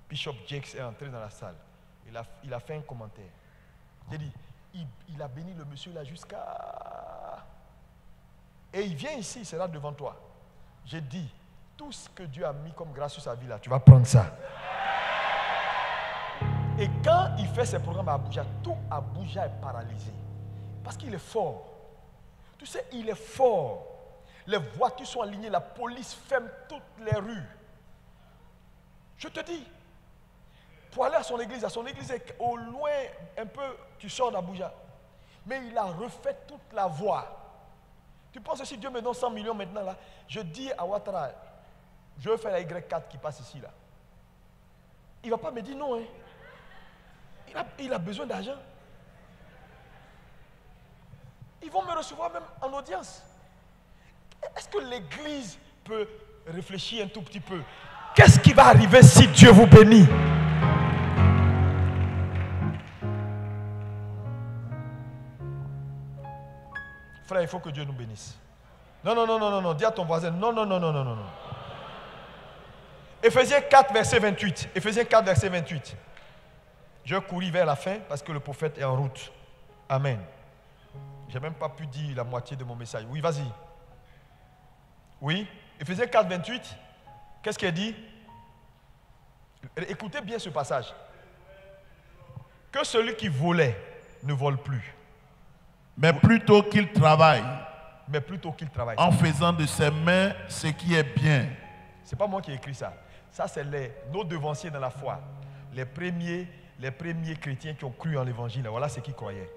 Bishop Jakes est entré dans la salle. Il a fait un commentaire. J'ai dit, il a béni le monsieur là jusqu'à... Et il vient ici, il sera devant toi. J'ai dit, tout ce que Dieu a mis comme grâce sur sa vie là, tu vas prendre ça. Et quand il fait ses programmes à Abuja, tout Abuja est paralysé. Parce qu'il est fort. Tu sais, il est fort. Les voitures sont alignées, la police ferme toutes les rues. Je te dis, pour aller à son église est au loin, un peu, tu sors d'Abuja. Mais il a refait toute la voie. Tu penses que si Dieu me donne 100 millions maintenant, là, je dis à Ouattara, je veux faire la Y4 qui passe ici, là. Il ne va pas me dire non, hein. Il a besoin d'argent. Ils vont me recevoir même en audience. Est-ce que l'église peut réfléchir un tout petit peu? Qu'est-ce qui va arriver si Dieu vous bénit? Frère, il faut que Dieu nous bénisse. Non, non, non, non, non, non. Dis à ton voisin, non, non, non, non, non, non, non. Éphésiens 4, verset 28. Éphésiens 4, verset 28. Je couris vers la fin parce que le prophète est en route. Amen. Je n'ai même pas pu dire la moitié de mon message. Oui, vas-y. Oui. Éphésiens 4, 28. Qu'est-ce qu'il dit? Écoutez bien ce passage. Que celui qui volait ne vole plus. Mais plutôt qu'il travaille. Mais plutôt qu'il travaille. En faisant de ses mains ce qui est bien. Ce n'est pas moi qui ai écrit ça. Ça, c'est nos devanciers dans la foi. Les premiers chrétiens qui ont cru en l'évangile. Voilà ce qu'ils croyaient.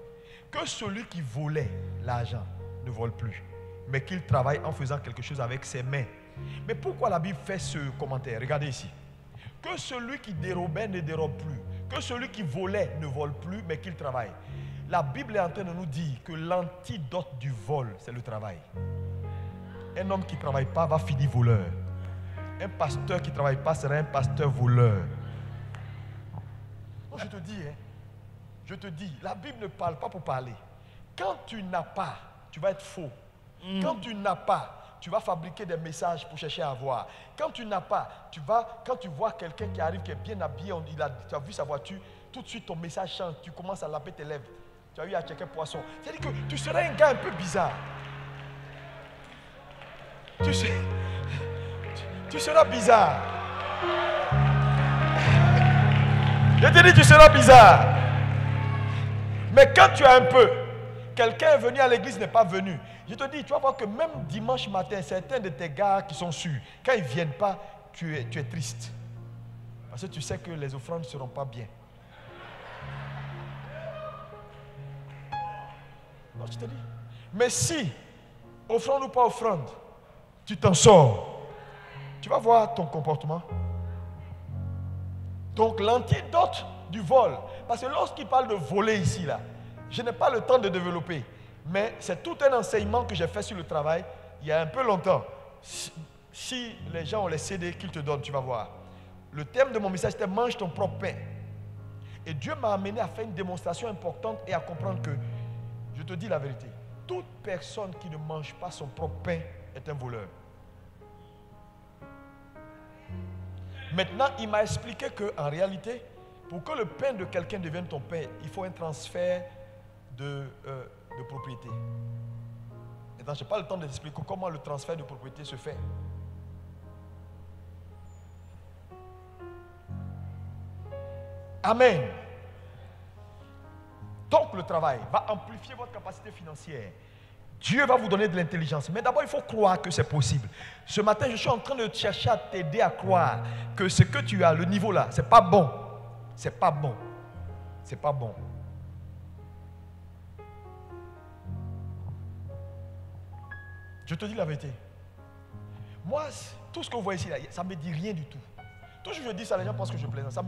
Que celui qui volait l'argent ne vole plus, mais qu'il travaille en faisant quelque chose avec ses mains. Mais pourquoi la Bible fait ce commentaire? Regardez ici. Que celui qui dérobait ne dérobe plus. Que celui qui volait ne vole plus, mais qu'il travaille. La Bible est en train de nous dire que l'antidote du vol, c'est le travail. Un homme qui ne travaille pas va finir voleur. Un pasteur qui ne travaille pas sera un pasteur voleur. Donc je te dis, la Bible ne parle pas pour parler. Quand tu n'as pas, tu vas être faux. Quand tu n'as pas, tu vas fabriquer des messages pour chercher à avoir. Quand tu n'as pas, quand tu vois quelqu'un qui arrive, qui est bien habillé, tu as vu sa voiture, tout de suite ton message change, tu commences à laver tes lèvres. Tu as eu à checker poisson. C'est-à-dire que tu serais un gars un peu bizarre. Tu seras bizarre. Je te dis, tu seras bizarre. Mais quand tu as un peu, quelqu'un est venu à l'église, n'est pas venu. Je te dis, tu vas voir que même dimanche matin, certains de tes gars qui sont sûrs, quand ils ne viennent pas, tu es triste. Parce que tu sais que les offrandes ne seront pas bien. Non, je te dis. Mais si, offrande ou pas offrande, tu t'en sors, tu vas voir ton comportement. Donc l'antidote du vol, parce que lorsqu'il parle de voler ici, là, je n'ai pas le temps de développer, mais c'est tout un enseignement que j'ai fait sur le travail il y a un peu longtemps. Si les gens ont les CD qu'ils te donnent, tu vas voir. Le thème de mon message c'était mange ton propre pain. Et Dieu m'a amené à faire une démonstration importante et à comprendre que, je te dis la vérité, toute personne qui ne mange pas son propre pain est un voleur. Maintenant, il m'a expliqué qu'en réalité, pour que le pain de quelqu'un devienne ton pain, il faut un transfert de propriété. Maintenant, je n'ai pas le temps de t'expliquer comment le transfert de propriété se fait. Amen. Donc le travail va amplifier votre capacité financière. Dieu va vous donner de l'intelligence. Mais d'abord, il faut croire que c'est possible. Ce matin, je suis en train de chercher à t'aider à croire que ce que tu as, le niveau là, c'est pas bon. C'est pas bon. C'est pas bon. Je te dis la vérité. Moi, tout ce que vous voyez ici, là, ça ne me dit rien du tout. Toujours je dis ça, les gens pensent que je plaisante.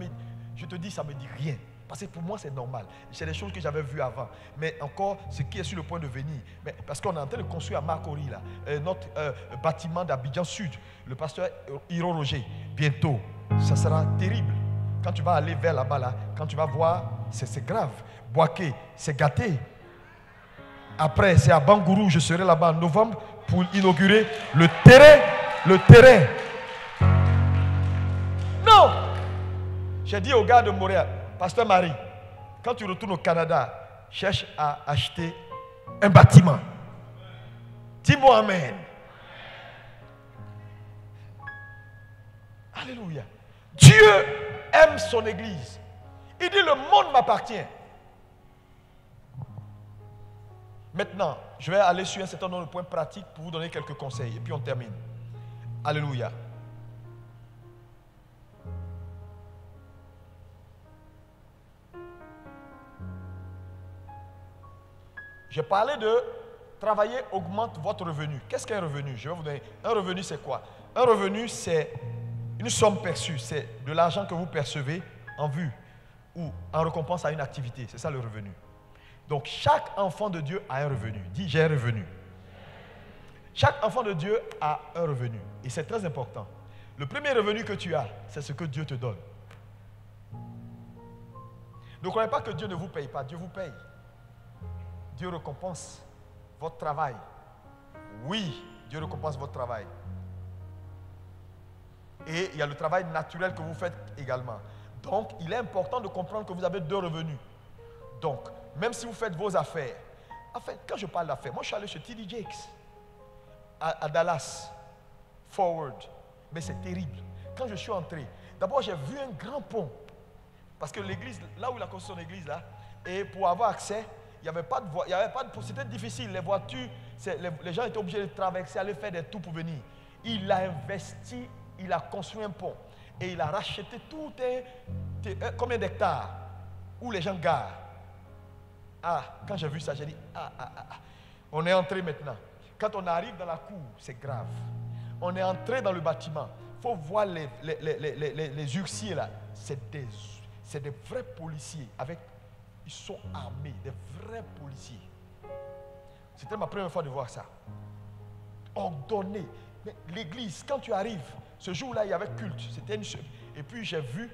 Je te dis, ça ne me dit rien. Parce que pour moi, c'est normal. C'est des choses que j'avais vues avant. Mais encore, ce qui est sur le point de venir. Mais parce qu'on est en train de construire à Marcory, là, notre bâtiment d'Abidjan Sud, le pasteur Hiro Roger, bientôt. Ça sera terrible. Quand tu vas aller vers là-bas, là, quand tu vas voir, c'est grave. Boaké, c'est gâté. Après, c'est à Bangourou, je serai là-bas en novembre pour inaugurer le terrain. Non! J'ai dit aux gars de Montréal, Pasteur Marie, quand tu retournes au Canada, cherche à acheter un bâtiment. Dis-moi Amen. Alléluia. Dieu aime son église. Il dit le monde m'appartient. Maintenant, je vais aller sur un certain nombre de points pratiques pour vous donner quelques conseils et puis on termine. Alléluia. J'ai parlé de travailler augmente votre revenu. Qu'est-ce qu'un revenu? Je vais vous donner. Un revenu, c'est quoi? Un revenu, c'est une somme perçue. C'est de l'argent que vous percevez en vue ou en récompense à une activité. C'est ça le revenu. Donc, chaque enfant de Dieu a un revenu. Dis, j'ai un revenu. Chaque enfant de Dieu a un revenu. Et c'est très important. Le premier revenu que tu as, c'est ce que Dieu te donne. Ne croyez pas que Dieu ne vous paye pas. Dieu vous paye. Dieu récompense votre travail. Oui, Dieu récompense votre travail. Et il y a le travail naturel que vous faites également. Donc, il est important de comprendre que vous avez deux revenus. Donc, même si vous faites vos affaires, Enfin, quand je parle d'affaires, moi je suis allé chez T.D. Jakes à Dallas, Forward. Mais c'est terrible. Quand je suis entré, d'abord j'ai vu un grand pont. Parce que l'église, là où il a construit son église, là, et pour avoir accès, il n'y avait pas de voie, c'était difficile. Les voitures, les gens étaient obligés de traverser, aller faire des tours pour venir. Il a investi, il a construit un pont. Et il a racheté tout combien d'hectares où les gens garent. Ah, quand j'ai vu ça, j'ai dit, on est entré maintenant. Quand on arrive dans la cour, c'est grave. On est entré dans le bâtiment. Il faut voir les huissiers là. C'est des vrais policiers. Ils sont armés, des vrais policiers. C'était ma première fois de voir ça. Ordonné. Mais l'église, quand tu arrives, ce jour-là, il y avait culte. Et puis j'ai vu,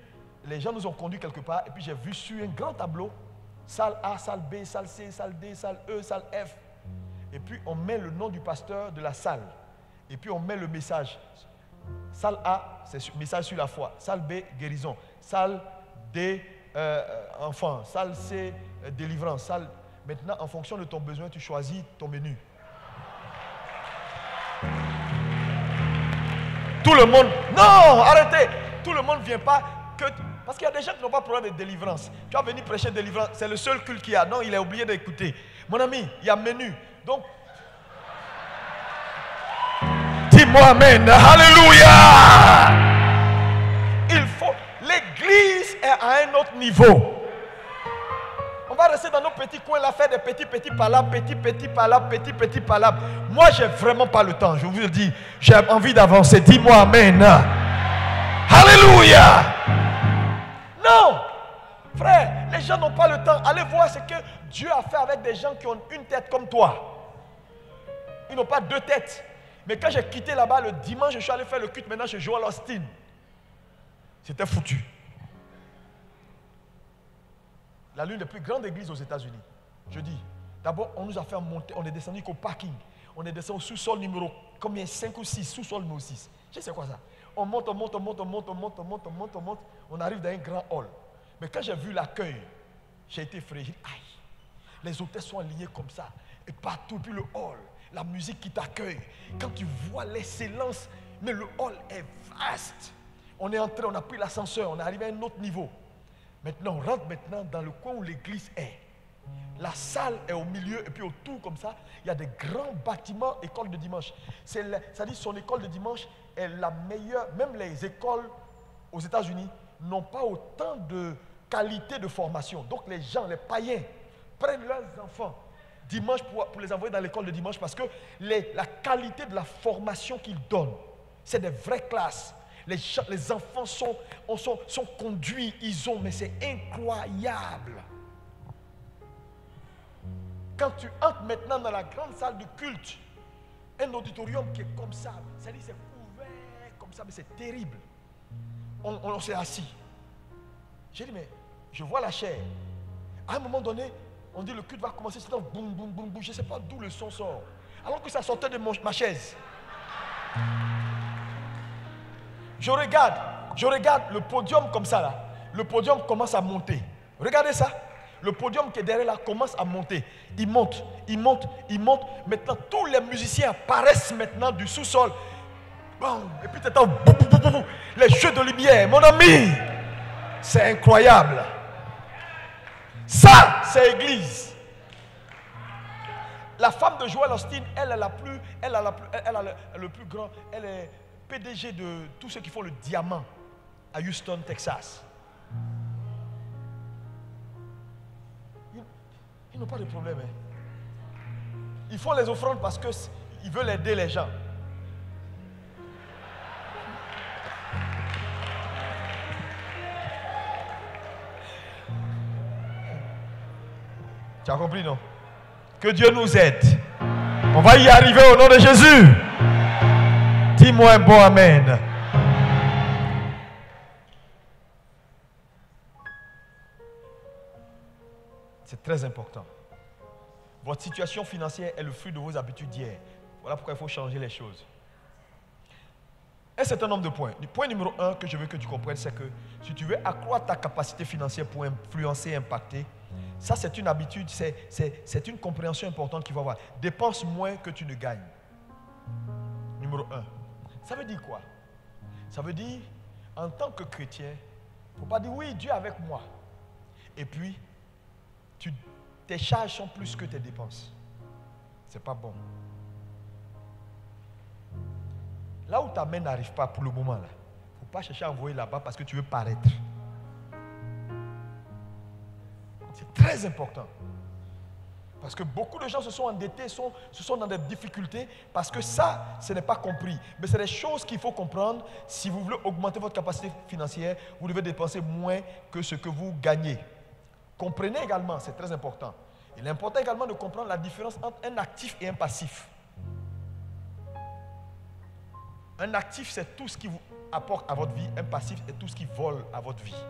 les gens nous ont conduits quelque part. Et puis j'ai vu sur un grand tableau, salle A, salle B, salle C, salle D, salle E, salle F. Et puis on met le nom du pasteur de la salle. Et puis on met le message. Salle A, c'est message sur la foi. Salle B, guérison. Salle D, enfant. Salle C, délivrance. Maintenant, en fonction de ton besoin, tu choisis ton menu. Tout le monde, non, arrêtez. Tout le monde ne vient pas parce qu'il y a des gens qui n'ont pas de problème de délivrance. Tu vas venir prêcher délivrance, c'est le seul culte qu'il y a. Non, il a oublié d'écouter. Mon ami, il y a menu. Donc, dis-moi amen. Alléluia. L'église est à un autre niveau. On va rester dans nos petits coins là, faire des petits palabres, petits palabres. Moi, j'ai vraiment pas le temps. Je vous le dis, j'ai envie d'avancer. Dis-moi amen. Alléluia. Non, frère, les gens n'ont pas le temps. Allez voir ce que Dieu a fait avec des gens qui ont une tête comme toi. Ils n'ont pas deux têtes. Mais quand j'ai quitté là-bas le dimanche, je suis allé faire le culte. Maintenant, je joue à l'Austin. C'était foutu. L'une des plus grandes églises aux États-Unis. Je dis, d'abord, on nous a fait monter, on est descendu qu'au parking. On est descendu au sous-sol numéro, combien, 5 ou 6, sous-sol numéro 6. Je sais quoi ça. On monte. On arrive dans un grand hall. Mais quand j'ai vu l'accueil, j'ai été effrayé. J'ai dit, aïe, les hôtels sont alignés comme ça. Et partout, puis le hall, la musique qui t'accueille. Quand tu vois l'excellence, mais le hall est vaste. On est entré, on a pris l'ascenseur, on est arrivé à un autre niveau. Maintenant, on rentre maintenant dans le coin où l'église est. La salle est au milieu et puis autour comme ça, il y a des grands bâtiments, école de dimanche. C'est-à-dire son école de dimanche est la meilleure. Même les écoles aux États-Unis n'ont pas autant de qualité de formation. Donc les gens, les païens, prennent leurs enfants dimanche pour les envoyer dans l'école de dimanche parce que la qualité de la formation qu'ils donnent, c'est des vraies classes. Les enfants sont conduits, mais c'est incroyable. Quand tu entres maintenant dans la grande salle de culte, un auditorium qui est comme ça, c'est-à-dire c'est ouvert comme ça, mais c'est terrible. On s'est assis. J'ai dit, mais je vois la chair. À un moment donné, on dit le culte va commencer, c'est un boum, boum, boum, boum. Je ne sais pas d'où le son sort. Alors que ça sortait de ma chaise. Je regarde le podium comme ça là. Le podium commence à monter. Regardez ça. Le podium qui est derrière là commence à monter. Il monte. Maintenant, tous les musiciens apparaissent maintenant du sous-sol. Bon, et puis tu entends les jeux de lumière. Mon ami, c'est incroyable. Ça, c'est église. La femme de Joel Austin, elle a le plus grand, elle est PDG de tous ceux qui font le diamant à Houston, Texas. Ils n'ont pas de problème. Hein. Ils font les offrandes parce qu'ils veulent aider les gens. Tu as compris, non? Que Dieu nous aide. On va y arriver au nom de Jésus. Dis-moi un bon amen. C'est très important. Votre situation financière est le fruit de vos habitudes d'hier. Voilà pourquoi il faut changer les choses. un certain nombre de points. Le point numéro 1 que je veux que tu comprennes, c'est que si tu veux accroître ta capacité financière pour influencer et impacter, ça c'est une habitude, c'est une compréhension importante qu'il faut avoir. Dépense moins que tu ne gagnes. Numéro 1. Ça veut dire quoi? Ça veut dire, en tant que chrétien, il ne faut pas dire oui, Dieu est avec moi. Et puis, tes charges sont plus que tes dépenses. Ce n'est pas bon. Là où ta main n'arrive pas pour le moment, il ne faut pas chercher à envoyer là-bas parce que tu veux paraître. C'est très important. Parce que beaucoup de gens se sont endettés, se sont dans des difficultés parce que ça, ce n'est pas compris. Mais c'est des choses qu'il faut comprendre. Si vous voulez augmenter votre capacité financière, vous devez dépenser moins que ce que vous gagnez. Comprenez également, c'est très important. Il est important également de comprendre la différence entre un actif et un passif. Un actif, c'est tout ce qui vous apporte à votre vie. Un passif, c'est tout ce qui vole à votre vie.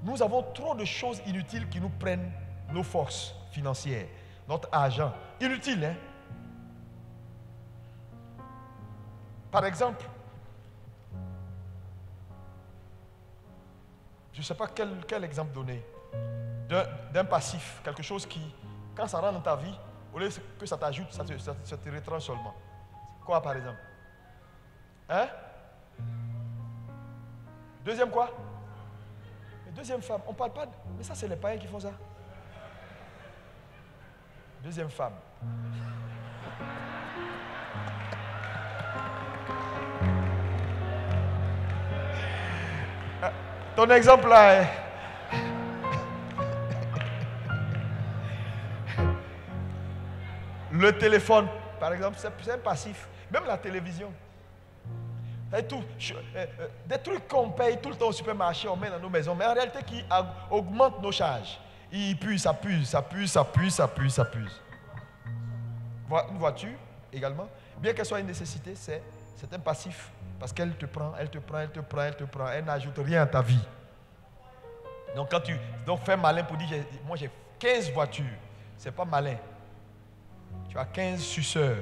Nous avons trop de choses inutiles qui nous prennent nos forces financières, notre argent. Inutile, hein? Par exemple, je ne sais pas quel exemple donner. D'un passif, quelque chose qui, quand ça rentre dans ta vie, au lieu que ça t'ajoute, ça te retranche seulement. Quoi par exemple? Hein? Deuxième quoi? Deuxième femme, on ne parle pas de... Mais ça c'est les païens qui font ça. Deuxième femme. Ton exemple là est... Le téléphone, par exemple, c'est un passif. Même la télévision. Des trucs qu'on paye tout le temps au supermarché, on met dans nos maisons, mais en réalité qui augmentent nos charges. Il pue, ça pue, ça pue, ça pue, ça pue, ça pue. Une voiture également, bien qu'elle soit une nécessité, c'est un passif. Parce qu'elle te prend, elle te prend, elle te prend, elle te prend, elle n'ajoute rien à ta vie. Donc quand tu fais malin pour dire, moi j'ai 15 voitures, c'est pas malin. Tu as 15 suceurs.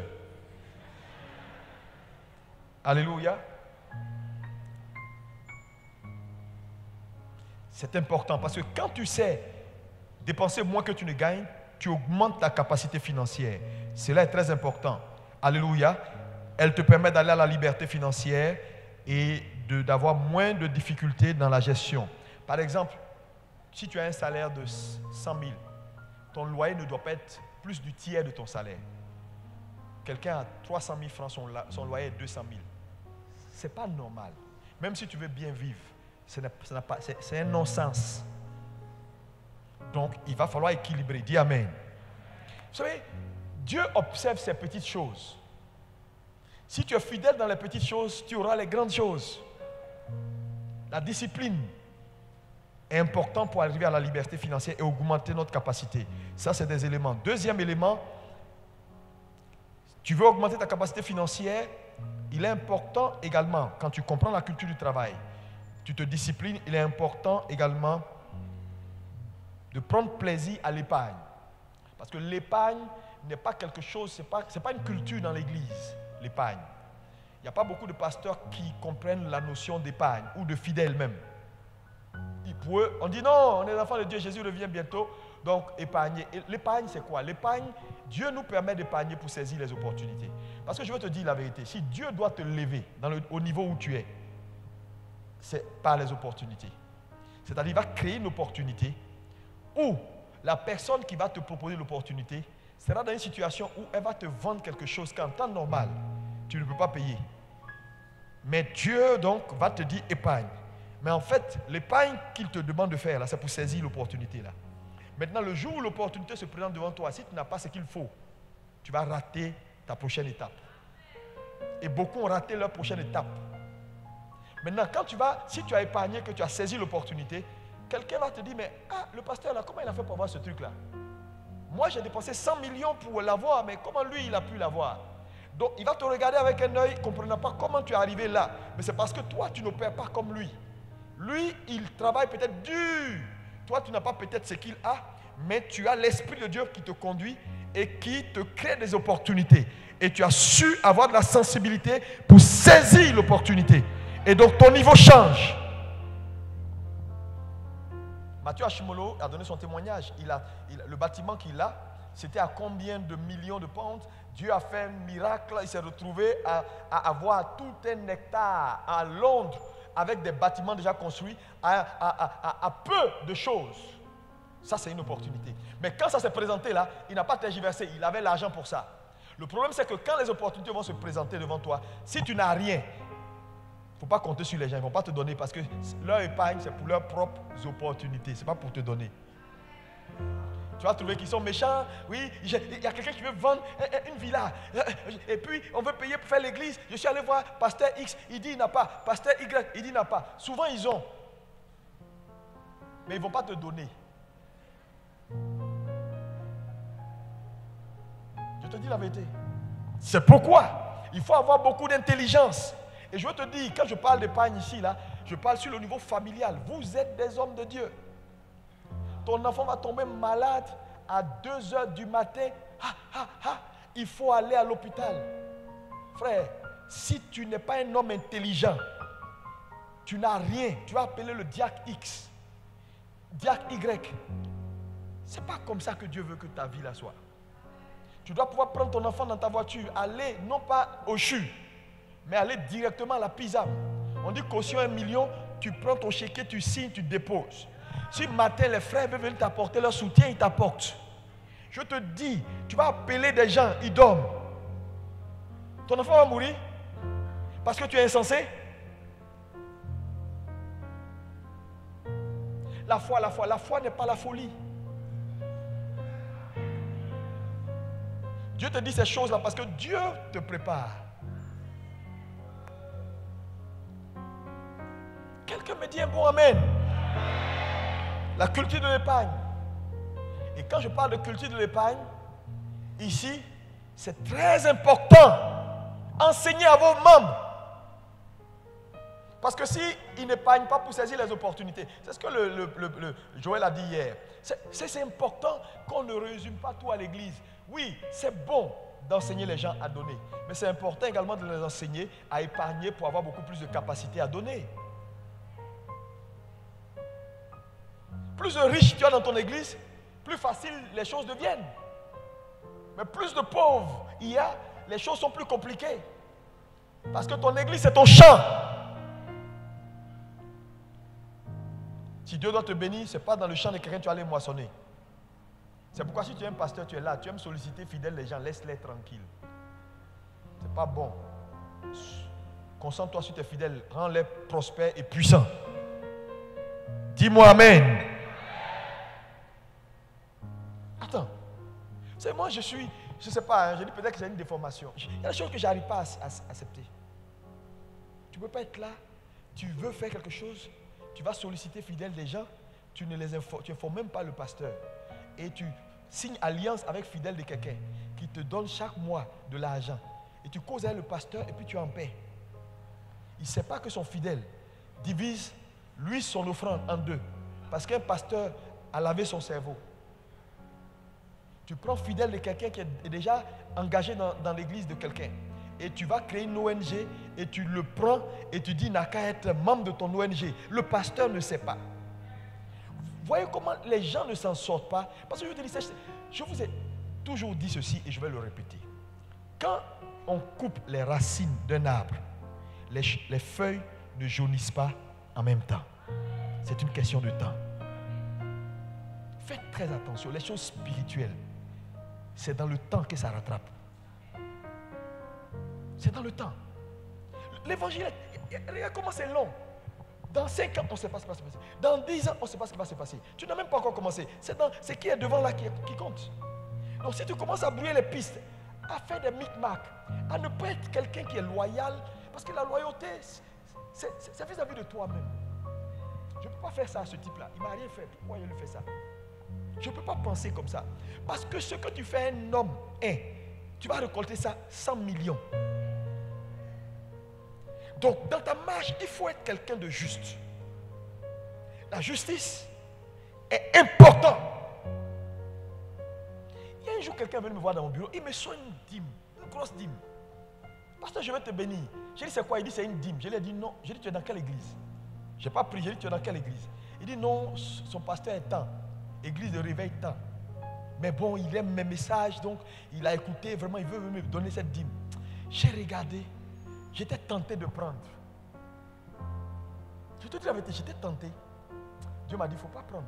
Alléluia. C'est important parce que quand tu sais dépenser moins que tu ne gagnes, tu augmentes ta capacité financière. Cela est très important. Alléluia. Elle te permet d'aller à la liberté financière et d'avoir moins de difficultés dans la gestion. Par exemple, si tu as un salaire de 100 000, ton loyer ne doit pas être plus du tiers de ton salaire. Quelqu'un a 300 000 francs, son loyer est 200 000. Ce n'est pas normal. Même si tu veux bien vivre, c'est un non-sens. Donc, il va falloir équilibrer. Dis Amen. Vous savez, Dieu observe ces petites choses. Si tu es fidèle dans les petites choses, tu auras les grandes choses. La discipline est importante pour arriver à la liberté financière et augmenter notre capacité. Ça, c'est des éléments. Deuxième élément, tu veux augmenter ta capacité financière, il est important également, quand tu comprends la culture du travail, tu te disciplines, il est important également de prendre plaisir à l'épargne. Parce que l'épargne n'est pas quelque chose, ce n'est pas une culture dans l'église, l'épargne. Il n'y a pas beaucoup de pasteurs qui comprennent la notion d'épargne ou de fidèles même. Pour eux, on dit non, on est enfants de Dieu, Jésus revient bientôt, donc épargner. L'épargne, c'est quoi? L'épargne, Dieu nous permet d'épargner pour saisir les opportunités. Parce que je veux te dire la vérité, si Dieu doit te lever au niveau où tu es, c'est par les opportunités. C'est-à-dire, il va créer une opportunité où la personne qui va te proposer l'opportunité sera dans une situation où elle va te vendre quelque chose qu'en temps normal, tu ne peux pas payer. Mais Dieu, donc, va te dire épargne. Mais en fait, l'épargne qu'il te demande de faire, là, c'est pour saisir l'opportunité. Là. Maintenant, le jour où l'opportunité se présente devant toi, si tu n'as pas ce qu'il faut, tu vas rater ta prochaine étape. Et beaucoup ont raté leur prochaine étape. Maintenant, si tu as épargné, que tu as saisi l'opportunité, quelqu'un va te dire, mais le pasteur, là, comment il a fait pour avoir ce truc-là? Moi, j'ai dépensé 100 millions pour l'avoir, mais comment lui, il a pu l'avoir? Donc, il va te regarder avec un œil, ne comprenant pas comment tu es arrivé là. Mais c'est parce que toi, tu n'opères pas comme lui. Lui, il travaille peut-être dur. Toi, tu n'as pas peut-être ce qu'il a, mais tu as l'Esprit de Dieu qui te conduit et qui te crée des opportunités. Et tu as su avoir de la sensibilité pour saisir l'opportunité. Et donc ton niveau change. Mathieu Ashimolo a donné son témoignage. Le bâtiment qu'il a, c'était à combien de millions de pounds? Dieu a fait un miracle. Il s'est retrouvé à avoir tout un hectare à Londres avec des bâtiments déjà construits à peu de choses. Ça, c'est une opportunité. Mais quand ça s'est présenté là, il n'a pas tergiversé. Il avait l'argent pour ça. Le problème, c'est que quand les opportunités vont se présenter devant toi, si tu n'as rien, il ne faut pas compter sur les gens. Ils ne vont pas te donner parce que leur épargne, c'est pour leurs propres opportunités. Ce n'est pas pour te donner. Tu vas trouver qu'ils sont méchants. Oui, il y a quelqu'un qui veut vendre une villa. Et puis, on veut payer pour faire l'église. Je suis allé voir pasteur X, il dit il n'a pas. Pasteur Y, il dit il n'a pas. Souvent, ils ont. Mais ils ne vont pas te donner. Je te dis la vérité. C'est pourquoi il faut avoir beaucoup d'intelligence. Et je veux te dire, quand je parle d'épargne ici, là, je parle sur le niveau familial. Vous êtes des hommes de Dieu. Ton enfant va tomber malade à 2 heures du matin. Il faut aller à l'hôpital. Frère, si tu n'es pas un homme intelligent, tu n'as rien. Tu vas appeler le diacre X, diacre Y. Ce n'est pas comme ça que Dieu veut que ta vie la soit. Tu dois pouvoir prendre ton enfant dans ta voiture, aller non pas au CHU, mais aller directement à la PISA. On dit caution 1 million, tu prends ton chéquier, tu signes, tu déposes. Si matin les frères veulent venir t'apporter leur soutien, ils t'apportent. Je te dis, tu vas appeler des gens, ils dorment. Ton enfant va mourir parce que tu es insensé. La foi n'est pas la folie. Dieu te dit ces choses-là parce que Dieu te prépare. Quelqu'un me dit un bon amen. La culture de l'épargne. Et quand je parle de culture de l'épargne, ici, c'est très important. Enseignez à vos membres. Parce que s'ils n'épargnent pas pour saisir les opportunités, c'est ce que le Joël a dit hier. C'est important qu'on ne résume pas tout à l'église. Oui, c'est bon d'enseigner les gens à donner. Mais c'est important également de les enseigner à épargner pour avoir beaucoup plus de capacité à donner. Plus de riches tu as dans ton église, plus facile les choses deviennent. Mais plus de pauvres il y a, les choses sont plus compliquées. Parce que ton église c'est ton champ. Si Dieu doit te bénir, ce n'est pas dans le champ de quelqu'un que tu vas aller moissonner. C'est pourquoi si tu es un pasteur, tu es là, tu aimes solliciter fidèles les gens, laisse-les tranquilles. Ce n'est pas bon. Concentre-toi sur tes fidèles, rends-les prospères et puissants. Dis-moi amen. Attends, c'est moi je ne sais pas, je dis peut-être que c'est une déformation. Il y a des choses que je n'arrive pas à accepter. Tu ne peux pas être là, tu veux faire quelque chose, tu vas solliciter fidèles des gens, tu n'informes même pas le pasteur. Et tu signes alliance avec fidèle de quelqu'un qui te donne chaque mois de l'argent. Et tu causes avec le pasteur et puis tu es en paix. Il ne sait pas que son fidèle divise lui son offrande en deux. Parce qu'un pasteur a lavé son cerveau. Tu prends fidèle de quelqu'un qui est déjà engagé dans l'église de quelqu'un. Et tu vas créer une ONG et tu le prends et tu dis il n'a qu'à être membre de ton ONG. Le pasteur ne sait pas. Voyez comment les gens ne s'en sortent pas. Parce que je vous ai toujours dit ceci et je vais le répéter. Quand on coupe les racines d'un arbre, les feuilles ne jaunissent pas en même temps. C'est une question de temps. Faites très attention. Les choses spirituelles, c'est dans le temps que ça rattrape. C'est dans le temps. L'évangile, regarde comment c'est long. Dans 5 ans, on ne sait pas ce qui va se passer. Dans 10 ans, on ne sait pas ce qui va se passer. Tu n'as même pas encore commencé. C'est qui est devant là qui compte. Donc si tu commences à brouiller les pistes, à faire des micmacs, à ne pas être quelqu'un qui est loyal, parce que la loyauté, c'est vis-à-vis de toi-même. Je ne peux pas faire ça à ce type-là. Il ne m'a rien fait. Pourquoi il lui fait ça? Je ne peux pas penser comme ça. Parce que ce que tu fais un homme, tu vas récolter ça 100 millions. Donc, dans ta marche, il faut être quelqu'un de juste. La justice est importante jour, quelqu'un est venu me voir dans mon bureau, il me sonne une dîme, une grosse dîme. Pasteur, je vais te bénir. J'ai dit, c'est quoi? Il dit, c'est une dîme. Je lui ai dit, non. J'ai dit, tu es dans quelle église? Je n'ai pas pris. J'ai dit, tu es dans quelle église? Il dit, non, son pasteur est temps. Église de réveil temps. Mais bon, il aime mes messages, donc il a écouté, vraiment, il veut me donner cette dîme. J'ai regardé, j'étais tenté de prendre. Je te dis la vérité, j'étais tenté. Dieu m'a dit, il ne faut pas prendre.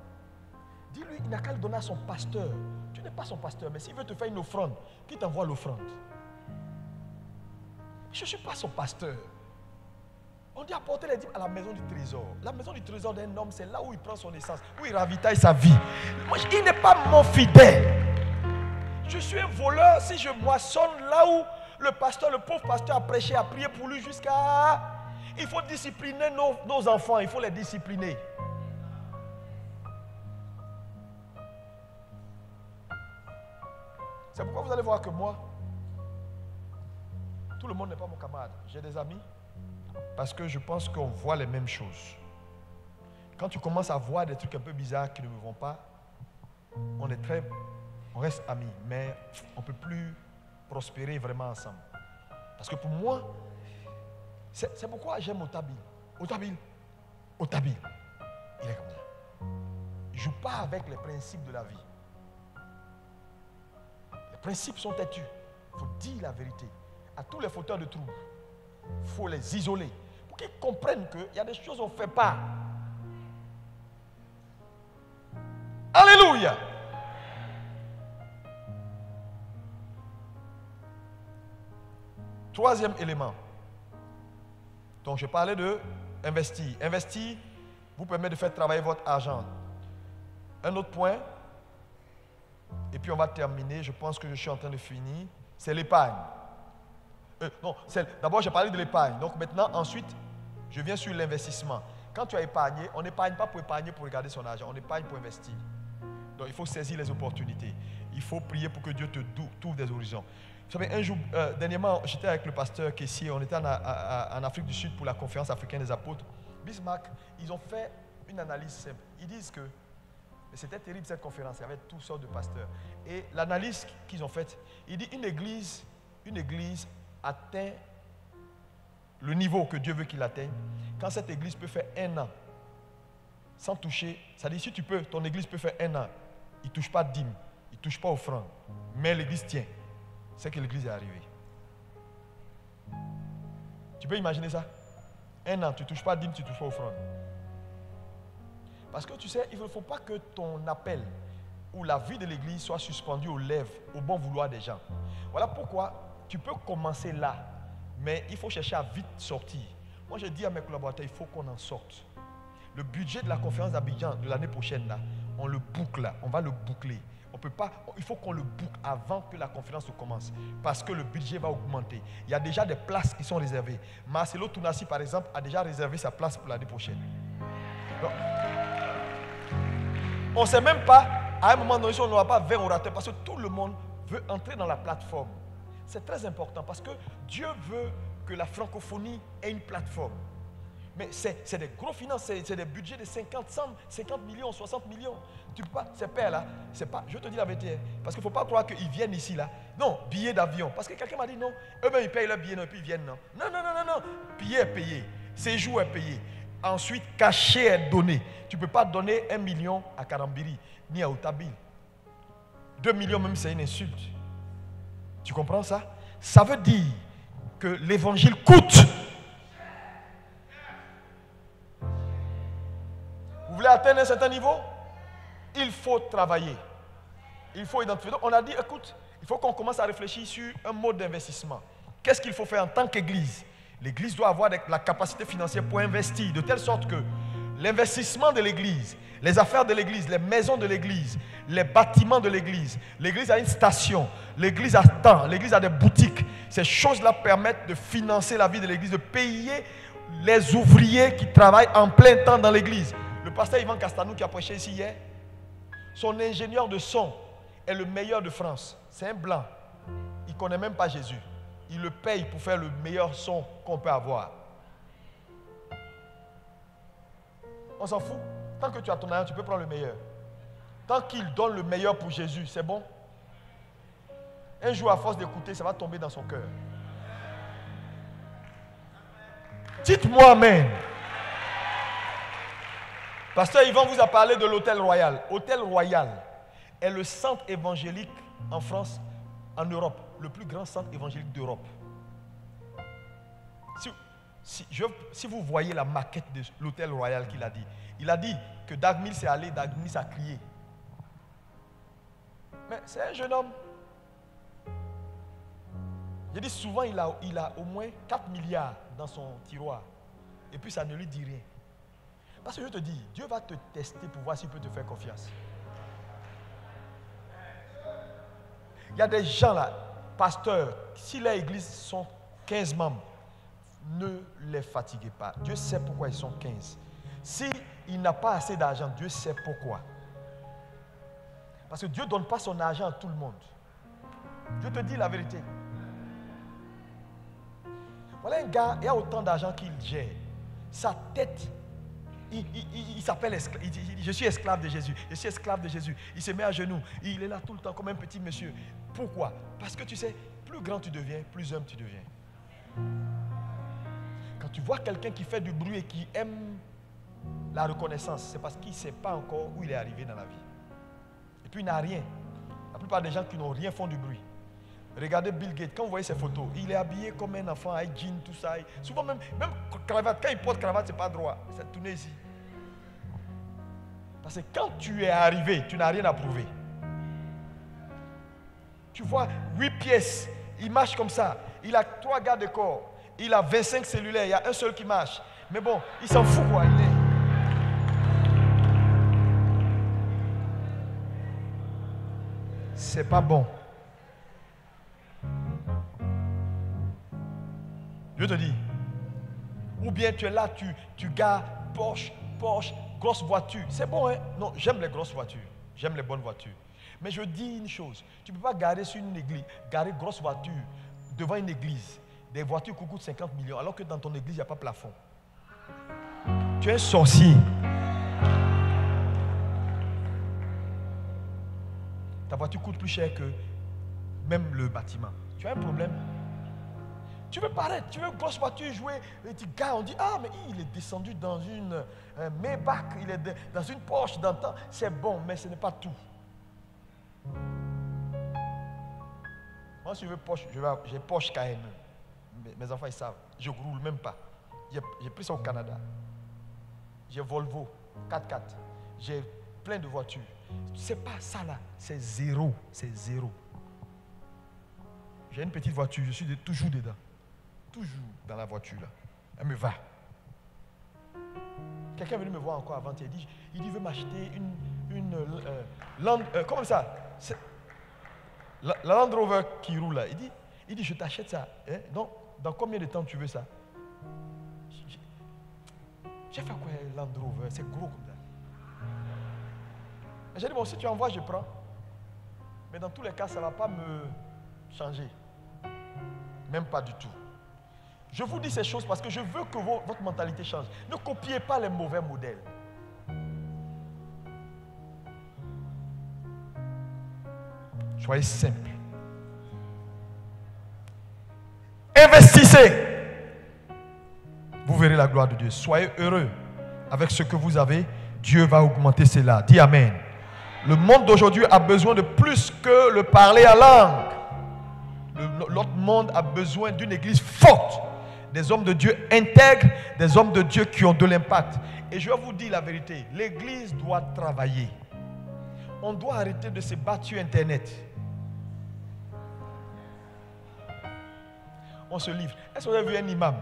Dis-lui, il n'a qu'à le donner à son pasteur. Tu n'es pas son pasteur, mais s'il veut te faire une offrande, qui t'envoie l'offrande? Je ne suis pas son pasteur. On dit apporter les dîmes à la maison du trésor. La maison du trésor d'un homme, c'est là où il prend son essence, où il ravitaille sa vie. Moi, il n'est pas mon fidèle. Je suis un voleur si je moissonne là où le pasteur, le pauvre pasteur a prêché, a prié pour lui jusqu'à... Il faut discipliner nos enfants, il faut les discipliner. C'est pourquoi vous allez voir que moi, tout le monde n'est pas mon camarade. J'ai des amis parce que je pense qu'on voit les mêmes choses. Quand tu commences à voir des trucs un peu bizarres qui ne me vont pas, on reste amis, mais on ne peut plus prospérer vraiment ensemble. Parce que pour moi, c'est pourquoi j'aime Otabil. Otabil, il est comme ça. Il ne joue pas avec les principes de la vie. Les principes sont têtus. Il faut dire la vérité. À tous les fauteurs de troubles, il faut les isoler pour qu'ils comprennent qu'il y a des choses qu'on ne fait pas. Alléluia. Troisième élément. Donc je parlais de investir. Investir vous permet de faire travailler votre argent. Un autre point, et puis on va terminer, je pense que je suis en train de finir, c'est l'épargne. D'abord j'ai parlé de l'épargne. Donc maintenant, ensuite, je viens sur l'investissement. Quand tu as épargné, on n'épargne pas pour épargner pour regarder son argent, on épargne pour investir. Donc il faut saisir les opportunités. Il faut prier pour que Dieu te t'ouvre des horizons. Vous savez, un jour, dernièrement, j'étais avec le pasteur Kessier, on était en Afrique du Sud pour la conférence africaine des apôtres. Bismarck, ils ont fait une analyse simple. Ils disent que, c'était terrible cette conférence, il y avait toutes sortes de pasteurs. Et l'analyse qu'ils ont faite, il dit une église atteint le niveau que Dieu veut qu'il atteigne, quand cette église peut faire 1 an sans toucher, ça dit si tu peux, ton église peut faire 1 an, il ne touche pas de dîme, il ne touche pas offrande, mais l'église tient, c'est que l'église est arrivée. Tu peux imaginer ça? 1 an, tu ne touches pas de dîme, tu ne touches pas offrande. Parce que tu sais, il ne faut pas que ton appel ou la vie de l'église soit suspendue aux lèvres, au bon vouloir des gens. Voilà pourquoi tu peux commencer là, mais il faut chercher à vite sortir. Moi, je dis à mes collaborateurs, il faut qu'on en sorte. Le budget de la conférence d'Abidjan de l'année prochaine, là, on le boucle, là, on va le boucler. On peut pas, il faut qu'on le boucle avant que la conférence commence, parce que le budget va augmenter. Il y a déjà des places qui sont réservées. Marcelo Tounassi, par exemple, a déjà réservé sa place pour l'année prochaine. Donc, on ne sait même pas, à un moment donné, si on n'aura pas 20 orateurs, parce que tout le monde veut entrer dans la plateforme. C'est très important parce que Dieu veut que la francophonie ait une plateforme. Mais c'est des gros finances, c'est des budgets de 50, 100, 50 millions, 60 millions. Tu peux pas, ces pères-là, c'est pas, je te dis la vérité, parce qu'il ne faut pas croire qu'ils viennent ici, là. Non, billets d'avion. Parce que quelqu'un m'a dit non, eux-mêmes ils payent leur billet, non, et puis ils viennent, non. Non. Billet est payé, séjour est payé. Ensuite, cachet est donné. Tu ne peux pas donner 1 million à Karambiri, ni à Otabil. 2 millions même, c'est une insulte. Tu comprends ça? Ça veut dire que l'évangile coûte. Vous voulez atteindre un certain niveau? Il faut travailler. Il faut identifier. Donc on a dit, écoute, il faut qu'on commence à réfléchir sur un mode d'investissement. Qu'est-ce qu'il faut faire en tant qu'église? L'église doit avoir la capacité financière pour investir, de telle sorte que l'investissement de l'église, les affaires de l'église, les maisons de l'église, les bâtiments de l'église, l'église a une station, l'église a temps, l'église a des boutiques. Ces choses-là permettent de financer la vie de l'église, de payer les ouvriers qui travaillent en plein temps dans l'église. Le pasteur Yvan Castanou qui a prêché ici hier, son ingénieur de son est le meilleur de France. C'est un blanc. Il ne connaît même pas Jésus. Il le paye pour faire le meilleur son qu'on peut avoir. On s'en fout. Tant que tu as ton argent, tu peux prendre le meilleur. Tant qu'il donne le meilleur pour Jésus, c'est bon. Un jour, à force d'écouter, ça va tomber dans son cœur. Dites-moi amen. Pasteur Yvan vous a parlé de l'Hôtel Royal. Hôtel Royal est le centre évangélique en France, en Europe, le plus grand centre évangélique d'Europe. Si vous voyez la maquette de l'Hôtel Royal qu'il a dit, il a dit que Dag Mills est allé, Dag Mills a crié. Mais c'est un jeune homme. Je dis souvent, il a au moins 4 milliards dans son tiroir. Et puis ça ne lui dit rien. Parce que je te dis, Dieu va te tester pour voir s'il peut te faire confiance. Il y a des gens là, pasteurs, si les églises sont 15 membres, ne les fatiguez pas. Dieu sait pourquoi ils sont 15. S'il n'a pas assez d'argent, Dieu sait pourquoi. Parce que Dieu ne donne pas son argent à tout le monde. Dieu te dit la vérité. Voilà un gars, il a autant d'argent qu'il gère. Sa tête, il s'appelle esclave. Il dit, je suis esclave de Jésus. Je suis esclave de Jésus. Il se met à genoux. Il est là tout le temps comme un petit monsieur. Pourquoi? Parce que tu sais, plus grand tu deviens, plus homme tu deviens. Quand tu vois quelqu'un qui fait du bruit et qui aime la reconnaissance, c'est parce qu'il ne sait pas encore où il est arrivé dans la vie. Et puis il n'a rien. La plupart des gens qui n'ont rien font du bruit. Regardez Bill Gates, quand vous voyez ses photos, il est habillé comme un enfant avec jean, tout ça. Souvent même cravate, quand il porte cravate, ce n'est pas droit. C'est tourné ici. Parce que quand tu es arrivé, tu n'as rien à prouver. Tu vois, 8 pièces, il marche comme ça. Il a 3 gardes de corps. Il a 25 cellulaires, il y a un seul qui marche. Mais bon, il s'en fout quoi, il est. C'est pas bon. Je te dis. Ou bien tu es là, tu gares Porsche, grosse voiture. C'est bon, hein? Non, j'aime les grosses voitures. J'aime les bonnes voitures. Mais je dis une chose. Tu ne peux pas garer sur une église, garer grosse voiture devant une église. Des voitures qui coûtent 50 millions, alors que dans ton église, il n'y a pas de plafond. Tu es un sorcier. Ta voiture coûte plus cher que même le bâtiment. Tu as un problème. Tu veux paraître, tu veux une grosse voiture jouer, et tu gars, on dit, ah mais il est descendu dans une Maybach, il est dans une Porsche d'antan. C'est bon, mais ce n'est pas tout. Moi, si je veux Porsche, j'ai Porsche Cayenne. Mes enfants, ils savent. Je ne roule même pas. J'ai pris ça au Canada. J'ai Volvo, 4x4. J'ai plein de voitures. C'est pas ça là. C'est zéro. C'est zéro. J'ai une petite voiture. Je suis toujours dedans. Toujours dans la voiture là. Elle me va. Quelqu'un est venu me voir encore avant. Il dit il veut m'acheter une Land, comment ça? La Land Rover qui roule là. Il dit je t'achète ça. Hein? Donc, dans combien de temps tu veux ça? J'ai fait quoi Land Rover? C'est gros comme ça. J'ai dit bon, si tu envoies, je prends. Mais dans tous les cas, ça ne va pas me changer. Même pas du tout. Je vous dis ces choses parce que je veux que votre mentalité change. Ne copiez pas les mauvais modèles. Soyez simple. Investissez. Vous verrez la gloire de Dieu. Soyez heureux avec ce que vous avez. Dieu va augmenter cela. Dis Amen. Le monde d'aujourd'hui a besoin de plus que le parler à langue. L'autre monde a besoin d'une église forte. Des hommes de Dieu intègres, des hommes de Dieu qui ont de l'impact. Et je vais vous dire la vérité. L'église doit travailler. On doit arrêter de se battre sur Internet. On se livre. Est-ce que vous avez vu un imam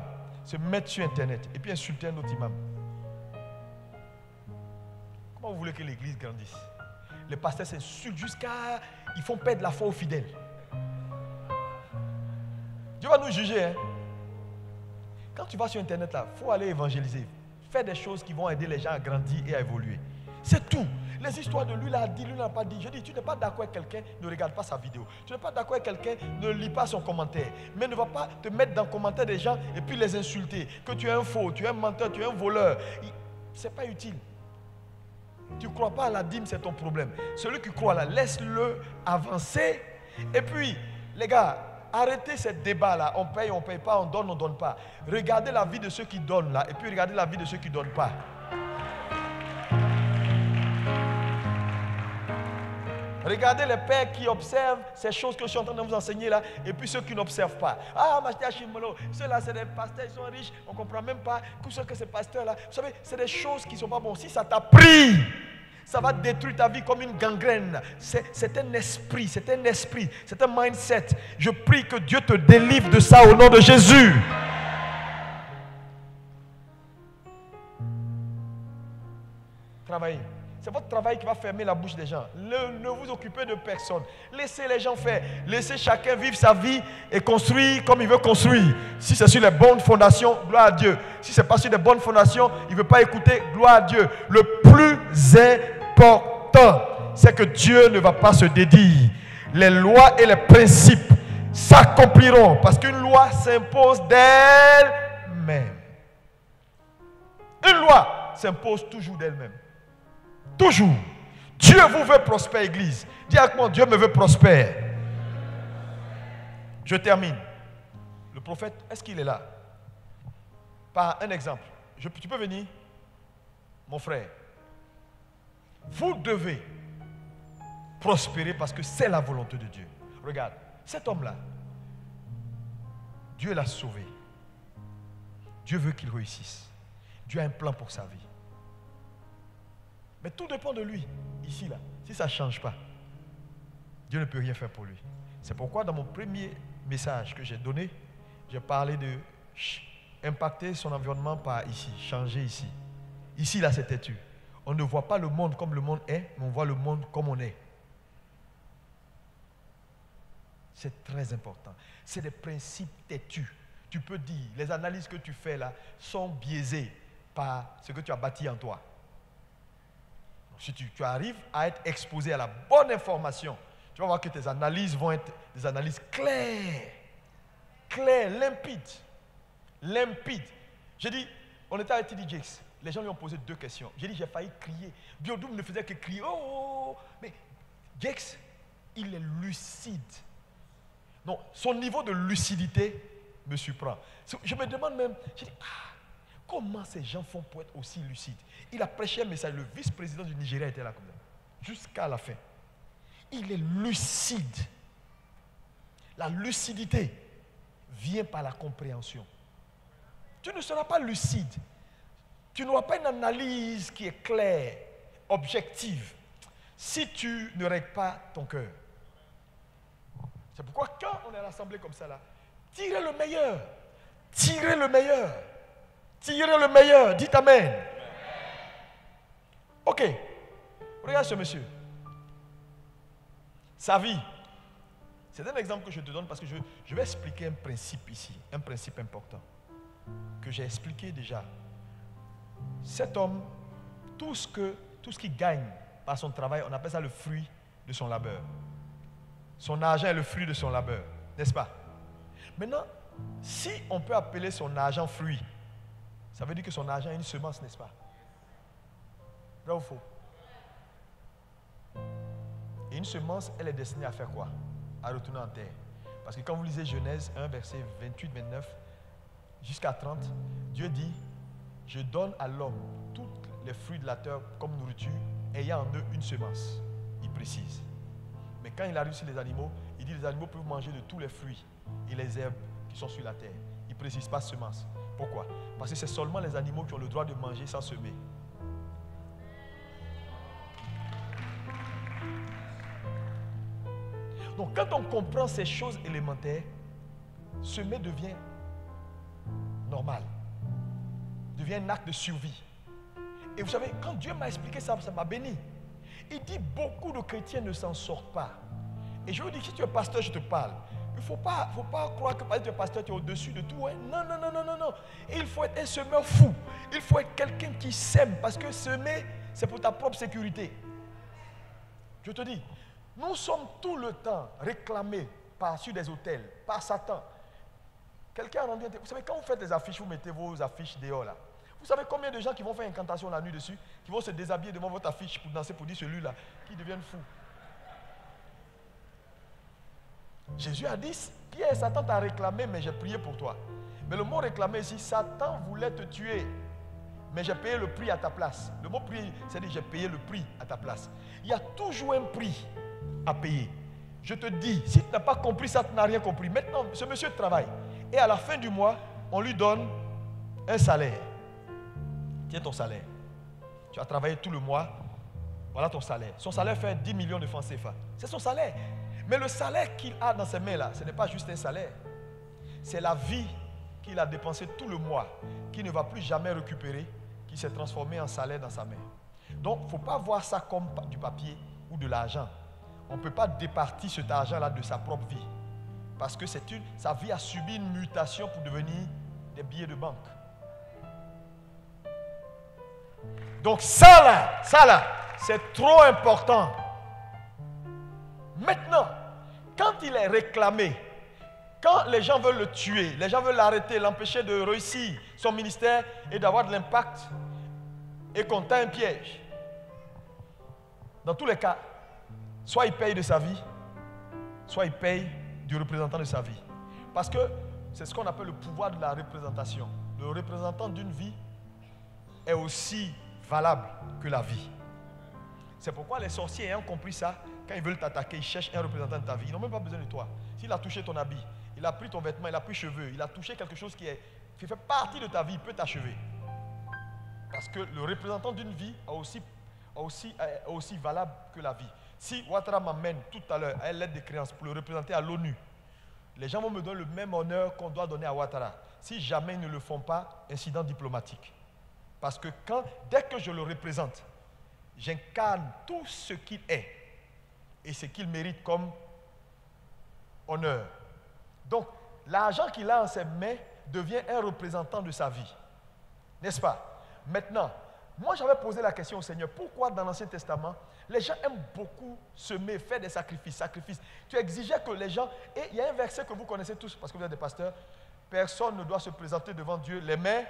se mettre sur Internet et puis insulter un autre imam? Comment vous voulez que l'église grandisse? Les pasteurs s'insultent jusqu'à... Ils font perdre la foi aux fidèles. Dieu va nous juger. Hein? Quand tu vas sur Internet, là, il faut aller évangéliser. Faire des choses qui vont aider les gens à grandir et à évoluer. C'est tout. Les histoires de lui l'a dit, lui n'a pas dit. Je dis, tu n'es pas d'accord avec quelqu'un, ne regarde pas sa vidéo. Tu n'es pas d'accord avec quelqu'un, ne lis pas son commentaire. Mais ne va pas te mettre dans le commentaire des gens et puis les insulter. Que tu es un faux, tu es un menteur, tu es un voleur. Ce n'est pas utile. Tu ne crois pas à la dîme, c'est ton problème. Celui qui croit là, laisse-le avancer. Et puis, Les gars, arrêtez ce débat-là. On paye, on ne paye pas, on ne donne pas. Regardez la vie de ceux qui donnent là, et puis regardez la vie de ceux qui ne donnent pas. Regardez les pères qui observent ces choses que je suis en train de vous enseigner là, et puis ceux qui n'observent pas. Ah, Master Chimolo, ceux-là c'est des pasteurs, ils sont riches, on ne comprend même pas que ces pasteurs-là. Vous savez, c'est des choses qui ne sont pas bonnes. Si ça t'a pris, ça va détruire ta vie comme une gangrène. C'est un esprit, c'est un mindset. Je prie que Dieu te délivre de ça au nom de Jésus. Travaillez. C'est votre travail qui va fermer la bouche des gens. Ne vous occupez de personne. Laissez les gens faire. Laissez chacun vivre sa vie et construire comme il veut construire. Si c'est sur les bonnes fondations, gloire à Dieu. Si ce n'est pas sur les bonnes fondations, il ne veut pas écouter, gloire à Dieu. Le plus important, c'est que Dieu ne va pas se dédire. Les lois et les principes s'accompliront parce qu'une loi s'impose d'elle-même. Une loi s'impose toujours d'elle-même. Toujours. Dieu vous veut prospérer, Église. Dis avec moi, Dieu me veut prospérer. Je termine. Le prophète, est-ce qu'il est là? Par un exemple. Tu peux venir? Mon frère. Vous devez prospérer parce que c'est la volonté de Dieu. Regarde, cet homme-là, Dieu l'a sauvé. Dieu veut qu'il réussisse. Dieu a un plan pour sa vie. Mais tout dépend de lui, ici, là. Si ça ne change pas, Dieu ne peut rien faire pour lui. C'est pourquoi dans mon premier message que j'ai donné, j'ai parlé de impacter son environnement par ici, changer ici. Ici, là, c'est têtu. On ne voit pas le monde comme le monde est, mais on voit le monde comme on est. C'est très important. C'est des principes têtus. Tu peux dire, les analyses que tu fais là sont biaisées par ce que tu as bâti en toi. Si tu arrives à être exposé à la bonne information, tu vas voir que tes analyses vont être des analyses claires, limpides. J'ai dit, on était avec TD Jakes, les gens lui ont posé 2 questions. J'ai dit, j'ai failli crier. Biodoum ne faisait que crier. Oh! Mais Jakes, il est lucide. Non, son niveau de lucidité me surprend. Je me demande même, j'ai dit, comment ces gens font pour être aussi lucides? Il a prêché un message, le vice-président du Nigeria était là comme ça, jusqu'à la fin. Il est lucide. La lucidité vient par la compréhension. Tu ne seras pas lucide. Tu n'auras pas une analyse qui est claire, objective, si tu ne règles pas ton cœur. C'est pourquoi quand on est rassemblés comme ça là, tirez le meilleur. Tirez le meilleur. Tirez le meilleur. Dites Amen. Ok. Regarde ce monsieur. Sa vie. C'est un exemple que je te donne parce que je vais expliquer un principe ici. Un principe important. Que j'ai expliqué déjà. Cet homme, tout ce qu'il gagne par son travail, on appelle ça le fruit de son labeur. Son argent est le fruit de son labeur. N'est-ce pas? Maintenant, si on peut appeler son argent fruit, ça veut dire que son argent est une semence, n'est-ce pas? Vrai ou faux? Et une semence, elle est destinée à faire quoi? À retourner en terre. Parce que quand vous lisez Genèse 1, verset 28, 29, jusqu'à 30, Dieu dit, je donne à l'homme tous les fruits de la terre comme nourriture, ayant en eux une semence. Il précise. Mais quand il arrive sur les animaux, il dit les animaux peuvent manger de tous les fruits et les herbes qui sont sur la terre. Il ne précise pas semence. Pourquoi? Parce que c'est seulement les animaux qui ont le droit de manger sans semer. Donc quand on comprend ces choses élémentaires, semer devient normal. Devient un acte de survie. Et vous savez, quand Dieu m'a expliqué ça, ça m'a béni. Il dit beaucoup de chrétiens ne s'en sortent pas. Et je vous dis, si tu es pasteur, je te parle. Il ne faut pas croire que parce que tu es pasteur, tu es au-dessus de tout. Hein. Non. Et il faut être un semeur fou. Il faut être quelqu'un qui sème. Parce que semer, c'est pour ta propre sécurité. Je te dis, nous sommes tout le temps réclamés sur des hôtels, par Satan. Quelqu'un a rendu... Vous savez, quand vous faites des affiches, vous mettez vos affiches dehors là. Vous savez combien de gens qui vont faire incantation la nuit dessus, qui vont se déshabiller devant votre affiche pour danser, pour dire celui-là, qui deviennent fous. Jésus a dit, Pierre, Satan t'a réclamé, mais j'ai prié pour toi. Mais le mot réclamer ici, Satan voulait te tuer, mais j'ai payé le prix à ta place. Le mot prix, c'est-à-dire j'ai payé le prix à ta place. Il y a toujours un prix à payer. Je te dis, si tu n'as pas compris ça, tu n'as rien compris. Maintenant, ce monsieur travaille. Et à la fin du mois, on lui donne un salaire. Tiens ton salaire. Tu as travaillé tout le mois. Voilà ton salaire. Son salaire fait 10 millions de francs CFA. C'est son salaire. Mais le salaire qu'il a dans ses mains là, ce n'est pas juste un salaire. C'est la vie qu'il a dépensée tout le mois, qu'il ne va plus jamais récupérer, qui s'est transformé en salaire dans sa main. Donc, il ne faut pas voir ça comme du papier ou de l'argent. On ne peut pas départir cet argent-là de sa propre vie. Parce que sa vie a subi une mutation pour devenir des billets de banque. Donc ça là, c'est trop important. Maintenant, quand il est réclamé, quand les gens veulent le tuer, les gens veulent l'arrêter, l'empêcher de réussir son ministère et d'avoir de l'impact, et qu'on tend un piège, dans tous les cas, soit il paye de sa vie, soit il paye du représentant de sa vie. Parce que c'est ce qu'on appelle le pouvoir de la représentation. Le représentant d'une vie est aussi valable que la vie. C'est pourquoi les sorciers ayant compris ça, quand ils veulent t'attaquer, ils cherchent un représentant de ta vie. Ils n'ont même pas besoin de toi. S'il a touché ton habit, il a pris ton vêtement, il a pris cheveux, il a touché quelque chose qui fait partie de ta vie, il peut t'achever. Parce que le représentant d'une vie est aussi valable que la vie. Si Ouattara m'amène tout à l'heure à une lettre de créance pour le représenter à l'ONU, les gens vont me donner le même honneur qu'on doit donner à Ouattara. Si jamais ils ne le font pas, incident diplomatique. Parce que dès que je le représente, j'incarne tout ce qu'il est et ce qu'il mérite comme honneur. Donc, l'argent qu'il a en ses mains devient un représentant de sa vie. N'est-ce pas? Maintenant, moi j'avais posé la question au Seigneur, pourquoi dans l'Ancien Testament, les gens aiment beaucoup semer, faire des sacrifices. Tu exigeais que les gens, et il y a un verset que vous connaissez tous, parce que vous êtes des pasteurs, personne ne doit se présenter devant Dieu les mains.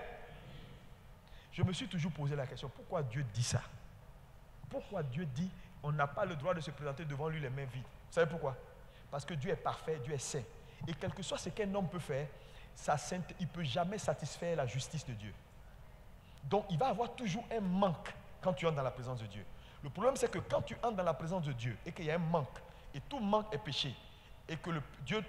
Je me suis toujours posé la question, pourquoi Dieu dit ça? Pourquoi Dieu dit, on n'a pas le droit de se présenter devant lui les mains vides? Vous savez pourquoi? Parce que Dieu est parfait, Dieu est saint. Et quel que soit ce qu'un homme peut faire, il ne peut jamais satisfaire la justice de Dieu. Donc il va avoir toujours un manque quand tu entres dans la présence de Dieu. Le problème c'est que quand tu entres dans la présence de Dieu et qu'il y a un manque, et tout manque est péché, et que il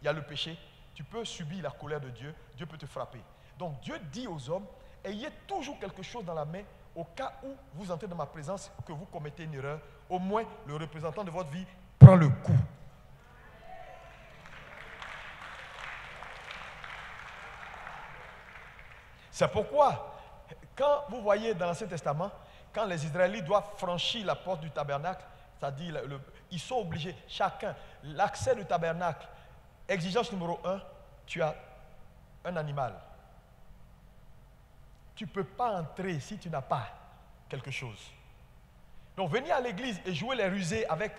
y a le péché, tu peux subir la colère de Dieu, Dieu peut te frapper. Donc Dieu dit aux hommes, ayez toujours quelque chose dans la main au cas où vous entrez dans ma présence, que vous commettez une erreur, au moins le représentant de votre vie prend le coup. C'est pourquoi, quand vous voyez dans l'Ancien Testament, quand les Israélites doivent franchir la porte du tabernacle, c'est-à-dire ils sont obligés, chacun, l'accès du tabernacle, exigence numéro 1, tu as un animal. Tu ne peux pas entrer si tu n'as pas quelque chose. Donc venir à l'église et jouer les rusés avec,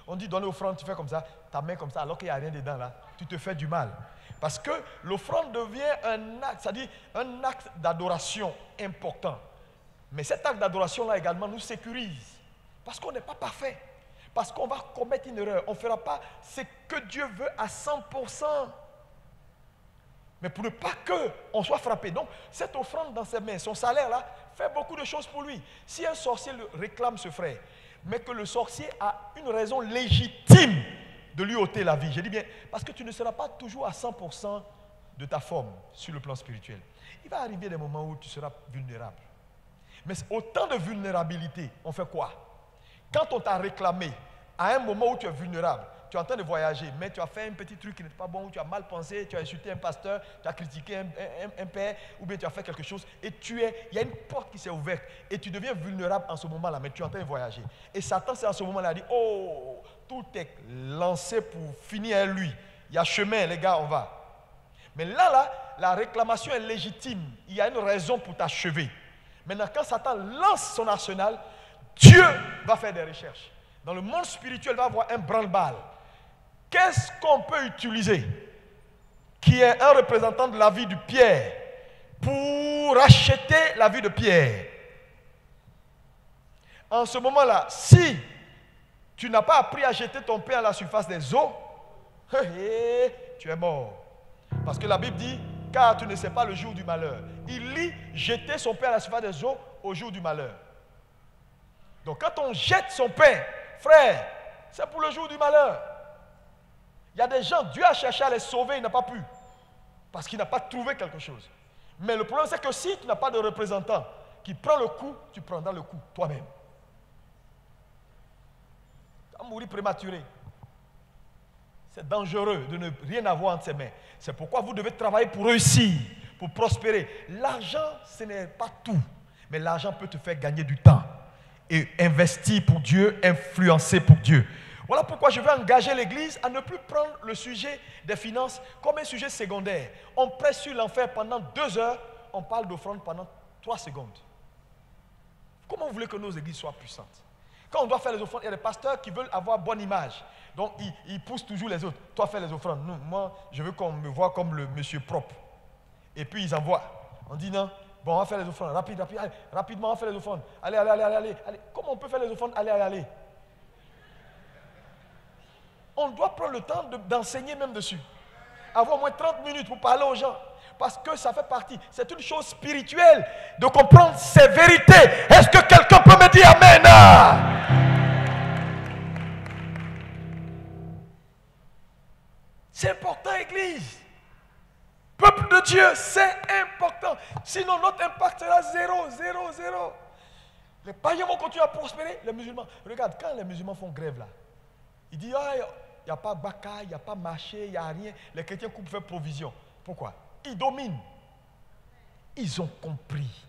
on dit donner offrande, tu fais comme ça, ta main comme ça, alors qu'il n'y a rien dedans là, tu te fais du mal. Parce que l'offrande devient un acte, c'est-à-dire un acte d'adoration important. Mais cet acte d'adoration-là également nous sécurise. Parce qu'on n'est pas parfait. Parce qu'on va commettre une erreur. On ne fera pas ce que Dieu veut à 100%. Mais pour ne pas qu'on soit frappé. Donc, cette offrande dans ses mains, son salaire-là, fait beaucoup de choses pour lui. Si un sorcier réclame ce frère, mais que le sorcier a une raison légitime de lui ôter la vie. Je dis bien, parce que tu ne seras pas toujours à 100% de ta forme sur le plan spirituel. Il va arriver des moments où tu seras vulnérable. Mais autant de vulnérabilité, on fait quoi? Quand on t'a réclamé, à un moment où tu es vulnérable, tu es en train de voyager, mais tu as fait un petit truc qui n'est pas bon, tu as mal pensé, tu as insulté un pasteur, tu as critiqué un père, ou bien tu as fait quelque chose, et il y a une porte qui s'est ouverte, et tu deviens vulnérable en ce moment-là, mais tu es en train de voyager. Et Satan, c'est en ce moment-là, dit, oh, tout est lancé pour finir à lui. Il y a chemin, les gars, on va. Mais là, la réclamation est légitime. Il y a une raison pour t'achever. Maintenant, quand Satan lance son arsenal, Dieu va faire des recherches. Dans le monde spirituel, il va avoir un branle-balle. Qu'est-ce qu'on peut utiliser qui est un représentant de la vie de Pierre pour acheter la vie de Pierre? En ce moment-là, si tu n'as pas appris à jeter ton pain à la surface des eaux, tu es mort. Parce que la Bible dit, car tu ne sais pas le jour du malheur. Il lit, jeter son pain à la surface des eaux au jour du malheur. Donc quand on jette son pain, frère, c'est pour le jour du malheur. Il y a des gens, Dieu a cherché à les sauver, il n'a pas pu. Parce qu'il n'a pas trouvé quelque chose. Mais le problème, c'est que si tu n'as pas de représentant qui prend le coup, tu prendras le coup toi-même. Tu vas mourir prématuré. C'est dangereux de ne rien avoir entre ses mains. C'est pourquoi vous devez travailler pour réussir, pour prospérer. L'argent, ce n'est pas tout. Mais l'argent peut te faire gagner du temps. Et investir pour Dieu, influencer pour Dieu. Voilà pourquoi je vais engager l'Église à ne plus prendre le sujet des finances comme un sujet secondaire. On prêche sur l'enfer pendant 2 heures, on parle d'offrande pendant 3 secondes. Comment vous voulez que nos églises soient puissantes? Quand on doit faire les offrandes, il y a des pasteurs qui veulent avoir bonne image. Donc ils poussent toujours les autres. Toi, fais les offrandes. Non, moi, je veux qu'on me voit comme le monsieur propre. Et puis ils envoient. On dit non, bon, on va faire les offrandes. Rapidement, on va faire les offrandes. Allez. Comment on peut faire les offrandes? Allez. On doit prendre le temps d'enseigner même dessus. Avoir au moins 30 minutes pour parler aux gens. Parce que ça fait partie. C'est une chose spirituelle de comprendre ces vérités. Est-ce que quelqu'un peut me dire Amen? C'est important, Église. Peuple de Dieu, c'est important. Sinon, notre impact sera 0. Les païens vont continuer à prospérer. Les musulmans, regarde, quand les musulmans font grève là, ils disent, il n'y a pas baka, il n'y a pas marché, il n'y a rien. Les chrétiens coupent faire provision. Pourquoi? Ils dominent. Ils ont compris.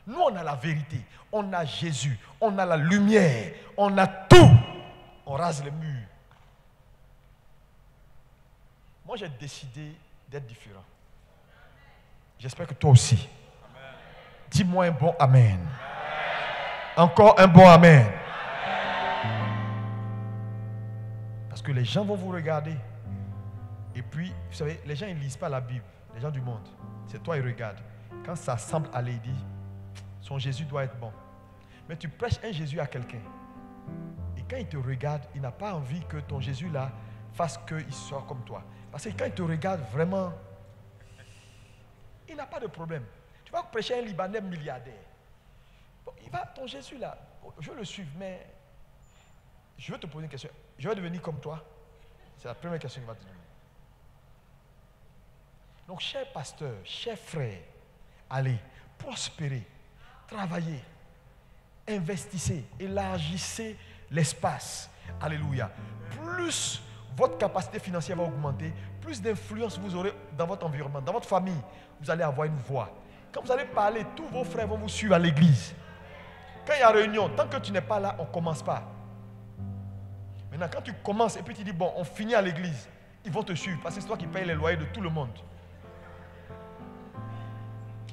Nous, on a la vérité. On a Jésus. On a la lumière. On a tout. On rase les murs. Moi, j'ai décidé d'être différent. J'espère que toi aussi. Dis-moi un bon Amen. Encore un bon Amen. Parce que les gens vont vous regarder. Et puis, vous savez, les gens ils ne lisent pas la Bible. Les gens du monde. C'est toi, ils regardent. Quand ça semble aller, ils disent, son Jésus doit être bon. Mais tu prêches un Jésus à quelqu'un. Et quand il te regarde, il n'a pas envie que ton Jésus là fasse qu'il soit comme toi. Parce que quand il te regarde vraiment, il n'a pas de problème. Tu vas prêcher un Libanais milliardaire. Bon, ton Jésus là, je veux le suivre, mais je veux te poser une question. Je vais devenir comme toi? C'est la première question qu'il va te donner. Donc, chers pasteurs, chers frères, allez, prospérez, travaillez, investissez, élargissez l'espace. Alléluia. Plus votre capacité financière va augmenter, plus d'influence vous aurez dans votre environnement, dans votre famille. Vous allez avoir une voix. Quand vous allez parler, tous vos frères vont vous suivre à l'église. Quand il y a réunion, tant que tu n'es pas là, on ne commence pas. Maintenant, quand tu commences et puis tu dis, bon, on finit à l'église, ils vont te suivre parce que c'est toi qui payes les loyers de tout le monde.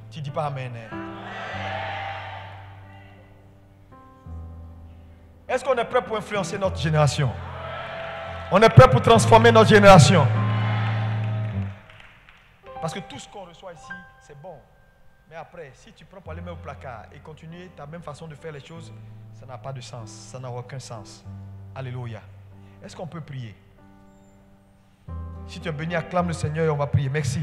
Tu ne dis pas Amen. Est-ce qu'on est prêt pour influencer notre génération? On est prêt pour transformer notre génération? Parce que tout ce qu'on reçoit ici, c'est bon. Mais après, si tu prends pour aller mettre au placard et continuer ta même façon de faire les choses, ça n'a pas de sens. Ça n'a aucun sens. Alléluia. Est-ce qu'on peut prier? Si tu es béni, acclame le Seigneur et on va prier. Merci.